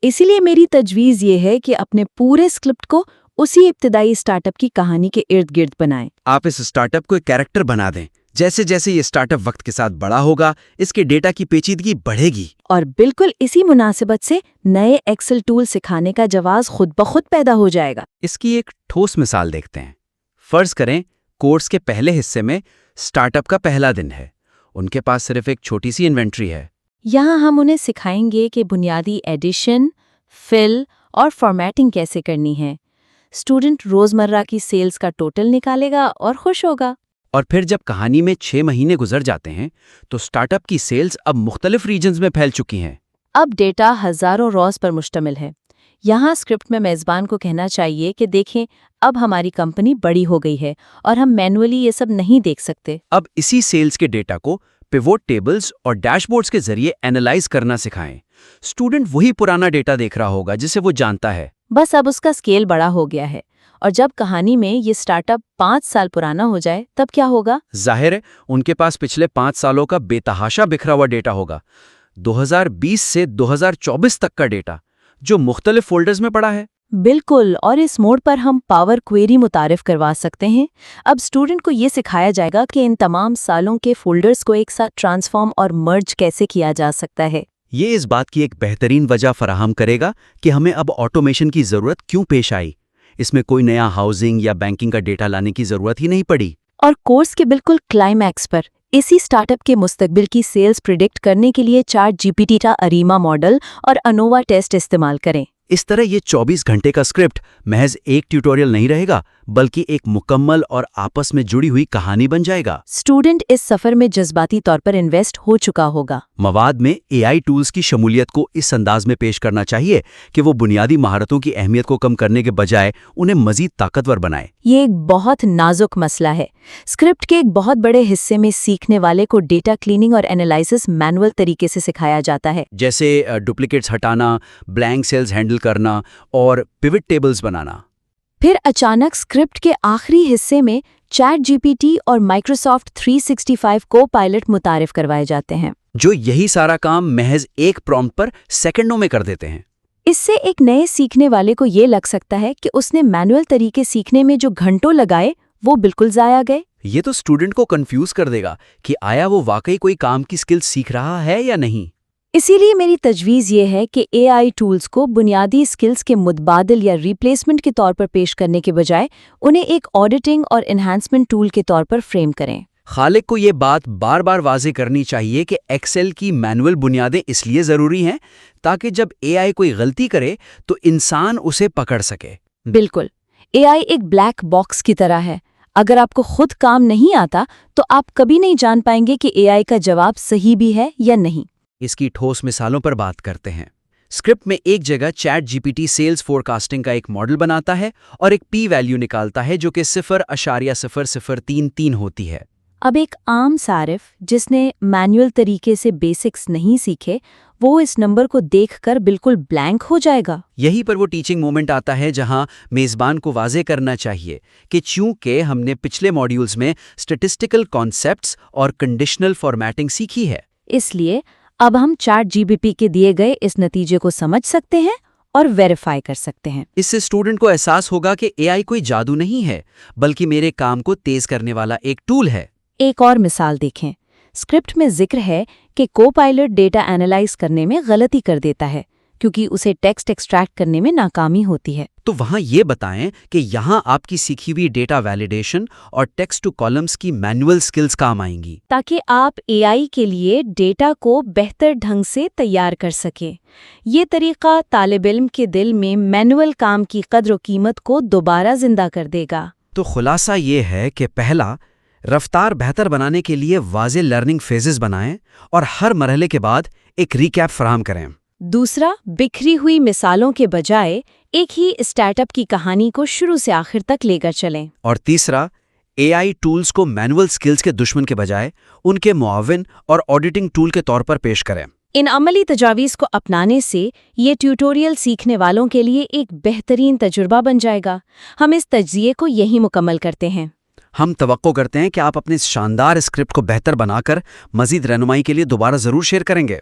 اسی لیے میری تجویز یہ ہے کہ اپنے پورے اسکرپٹ کو اسی ابتدائی اسٹارٹ اپ کی کہانی کے ارد گرد بنائیں۔ آپ اس اسٹارٹ اپ کو ایک کیریکٹر بنا دیں۔ جیسے جیسے یہ اسٹارٹ اپ وقت کے ساتھ بڑا ہوگا، اس کے ڈیٹا کی پیچیدگی بڑھے گی۔ اور بالکل اسی مناسبت سے نئے ایکسل ٹول سکھانے کا جواز خود بخود پیدا ہو جائے گا۔ اس کی ایک ٹھوس مثال دیکھتے ہیں۔ فرض کریں کورس کے پہلے حصے میں اسٹارٹ اپ کا پہلا دن ہے۔ ان کے پاس صرف ایک چھوٹی سی انوینٹری ہے۔ یہاں ہم انہیں سکھائیں گے کہ بنیادی ایڈیشن، فل اور فارمیٹنگ کیسے کرنی ہے۔ اسٹوڈنٹ روزمرہ کی سیلز کا ٹوٹل نکالے گا اور خوش ہوگا۔ اور پھر جب کہانی میں 6 مہینے گزر جاتے ہیں تو اسٹارٹ اپ کی سیلز اب مختلف ریجنز میں پھیل چکی ہیں۔ اب ڈیٹا ہزاروں روز پر مشتمل ہے۔ یہاں اسکرپٹ میں میزبان کو کہنا چاہیے کہ دیکھیں اب ہماری کمپنی بڑی ہو گئی ہے اور ہم مینولی یہ سب نہیں دیکھ سکتے۔ اب اسی سیلز کے ڈیٹا کو پیوٹ ٹیبلز اور ڈیش بورڈز کے ذریعے اینالائز کرنا سکھائیں۔ اسٹوڈنٹ وہی پرانا ڈیٹا دیکھ رہا ہوگا جسے وہ جانتا ہے، بس اب اس کا اسکیل بڑا ہو گیا ہے۔ اور جب کہانی میں یہ اسٹارٹ اپ 5 سال پرانا ہو جائے تب کیا ہوگا؟ ظاہر ہے ان کے پاس پچھلے 5 سالوں کا بے تحاشا بکھرا ہوا ڈیٹا ہوگا، 2020 سے 2024 تک کا ڈیٹا جو مختلف فولڈرز میں پڑا ہے۔ بالکل، اور اس موڈ پر ہم پاور کوئری متعارف کروا سکتے ہیں۔ اب اسٹوڈنٹ کو یہ سکھایا جائے گا کہ ان تمام سالوں کے فولڈرز کو ایک ساتھ ٹرانسفارم اور مرج کیسے کیا جا سکتا ہے۔ یہ اس بات کی ایک بہترین وجہ فراہم کرے گا کہ ہمیں اب آٹومیشن کی ضرورت کیوں پیش آئی۔ اس میں کوئی نیا ہاؤسنگ یا بینکنگ کا ڈیٹا لانے کی ضرورت ہی نہیں پڑی۔ اور کورس کے بالکل کلائمیکس پر اسی اسٹارٹ اپ کے مستقبل کی سیلز پریڈکٹ کرنے کے لیے چیٹ جی پی ٹی کا اریما ماڈل اور انووا ٹیسٹ استعمال کریں۔ اس طرح یہ 24 گھنٹے کا اسکرپٹ محض ایک ٹیوٹوریل نہیں رہے گا بلکہ ایک مکمل اور آپس میں جڑی ہوئی کہانی بن جائے گا۔ اسٹوڈنٹ اس سفر میں جذباتی طور پر انویسٹ ہو چکا ہوگا۔ مواد میں اے آئی ٹولز کی شمولیت کو اس انداز میں پیش کرنا چاہیے کہ وہ بنیادی مہارتوں کی اہمیت کو کم کرنے کے بجائے انہیں مزید طاقتور بنائے۔ یہ ایک بہت نازک مسئلہ ہے۔ اسکرپٹ کے ایک بہت بڑے حصے میں سیکھنے والے کو ڈیٹا کلیننگ اور انالائسس مینول طریقے سے سکھایا جاتا ہے، جیسے ڈپلیکیٹس ہٹانا، بلینک سیلز ہینڈل کرنا اور پیوٹ ٹیبلز بنانا۔ پھر اچانک اسکرپٹ کے آخری حصے میں چیٹ جی پی ٹی اور مائکروسافٹ 365 کو پائلٹ متعارف کروائے جاتے ہیں، جو یہی سارا کام محض ایک پرومپٹ پر سیکنڈوں میں کر دیتے ہیں۔ اس سے ایک نئے سیکھنے والے کو یہ لگ سکتا ہے کہ اس نے مینول طریقے سیکھنے میں جو گھنٹوں لگائے وہ بالکل ضائع گئے۔ یہ تو اسٹوڈنٹ کو کنفیوز کر دے گا کہ آیا وہ واقعی کوئی کام کی اسکل سیکھ رہا ہے یا نہیں۔ اسی لیے میری تجویز یہ ہے کہ اے آئی ٹولز کو بنیادی اسکلز کے متبادل یا ریپلیسمنٹ کے طور پر پیش کرنے کے بجائے انہیں ایک آڈیٹنگ اور انہانسمنٹ ٹول کے طور پر فریم کریں۔ خالق کو یہ بات بار بار واضح کرنی چاہیے کہ ایکسل کی مینول بنیادیں اس لیے ضروری ہیں تاکہ جب اے آئی کوئی غلطی کرے تو انسان اسے پکڑ سکے۔ بالکل، اے آئی ایک بلیک باکس کی طرح ہے۔ اگر آپ کو خود کام نہیں آتا تو آپ کبھی نہیں جان پائیں گے کہ اے آئی کا جواب صحیح بھی ہے یا نہیں۔ اس کی ٹھوس مثالوں پر بات کرتے ہیں۔ اسکرپٹ میں ایک جگہ ChatGPT sales forecasting کا ایک ماڈل بناتا ہے اور ایک پی ویلیو نکالتا ہے جو کہ 0.0033 ہوتی ہے۔ اب ایک عام صارف جس نے مینول طریقے سے بیسکس نہیں سیکھے وہ اس نمبر کو دیکھ کر بالکل بلینک ہو جائے گا۔ یہی پر وہ ٹیچنگ مومنٹ آتا ہے جہاں میزبان کو واضح کرنا چاہیے کہ چونکہ ہم نے پچھلے ماڈیولز میں اسٹیٹسٹیکل کانسیپٹس اور کنڈیشنل فارمیٹنگ سیکھی ہے، اس لیے اب ہم چیٹ جی پی ٹی کے دیے گئے اس نتیجے کو سمجھ سکتے ہیں اور ویریفائی کر سکتے ہیں۔ اس سے اسٹوڈنٹ کو احساس ہوگا کہ اے آئی کوئی جادو نہیں ہے بلکہ میرے کام کو تیز کرنے والا ایک ٹول ہے۔ ایک اور مثال دیکھیں۔ اسکرپٹ میں ذکر ہے کہ کو پائلٹ ڈیٹا اینالائز کرنے میں غلطی کر دیتا ہے، کیونکہ اسے ٹیکسٹ ایکسٹریکٹ کرنے میں ناکامی ہوتی ہے۔ تو وہاں یہ بتائیں کہ یہاں آپ کی سیکھی ہوئی ڈیٹا ویلیڈیشن اور ٹیکسٹ ٹو کالمز کی مینول سکلز کام آئیں گی، تاکہ آپ اے آئی کے لیے ڈیٹا کو بہتر ڈھنگ سے تیار کر سکیں۔ یہ طریقہ طالب علم کے دل میں مینول کام کی قدر و قیمت کو دوبارہ زندہ کر دے گا۔ تو خلاصہ یہ ہے کہ پہلا، رفتار بہتر بنانے کے لیے واضح لرننگ فیزز بنائیں اور ہر مرحلے کے بعد ایک ریکیپ فراہم کریں۔ دوسرا، بکھری ہوئی مثالوں کے بجائے ایک ہی اسٹارٹ اپ کی کہانی کو شروع سے آخر تک لے کر چلیں۔ اور تیسرا، اے آئی ٹولز کو مینول سکلز کے دشمن کے بجائے ان کے معاون اور آڈیٹنگ ٹول کے طور پر پیش کریں۔ ان عملی تجاویز کو اپنانے سے یہ ٹیوٹوریل سیکھنے والوں کے لیے ایک بہترین تجربہ بن جائے گا۔ ہم اس تجزیے کو یہی مکمل کرتے ہیں۔ ہم توقع کرتے ہیں کہ آپ اپنے اس شاندار اسکرپٹ کو بہتر بنا کر مزید رہنمائی کے لیے دوبارہ ضرور شیئر کریں گے۔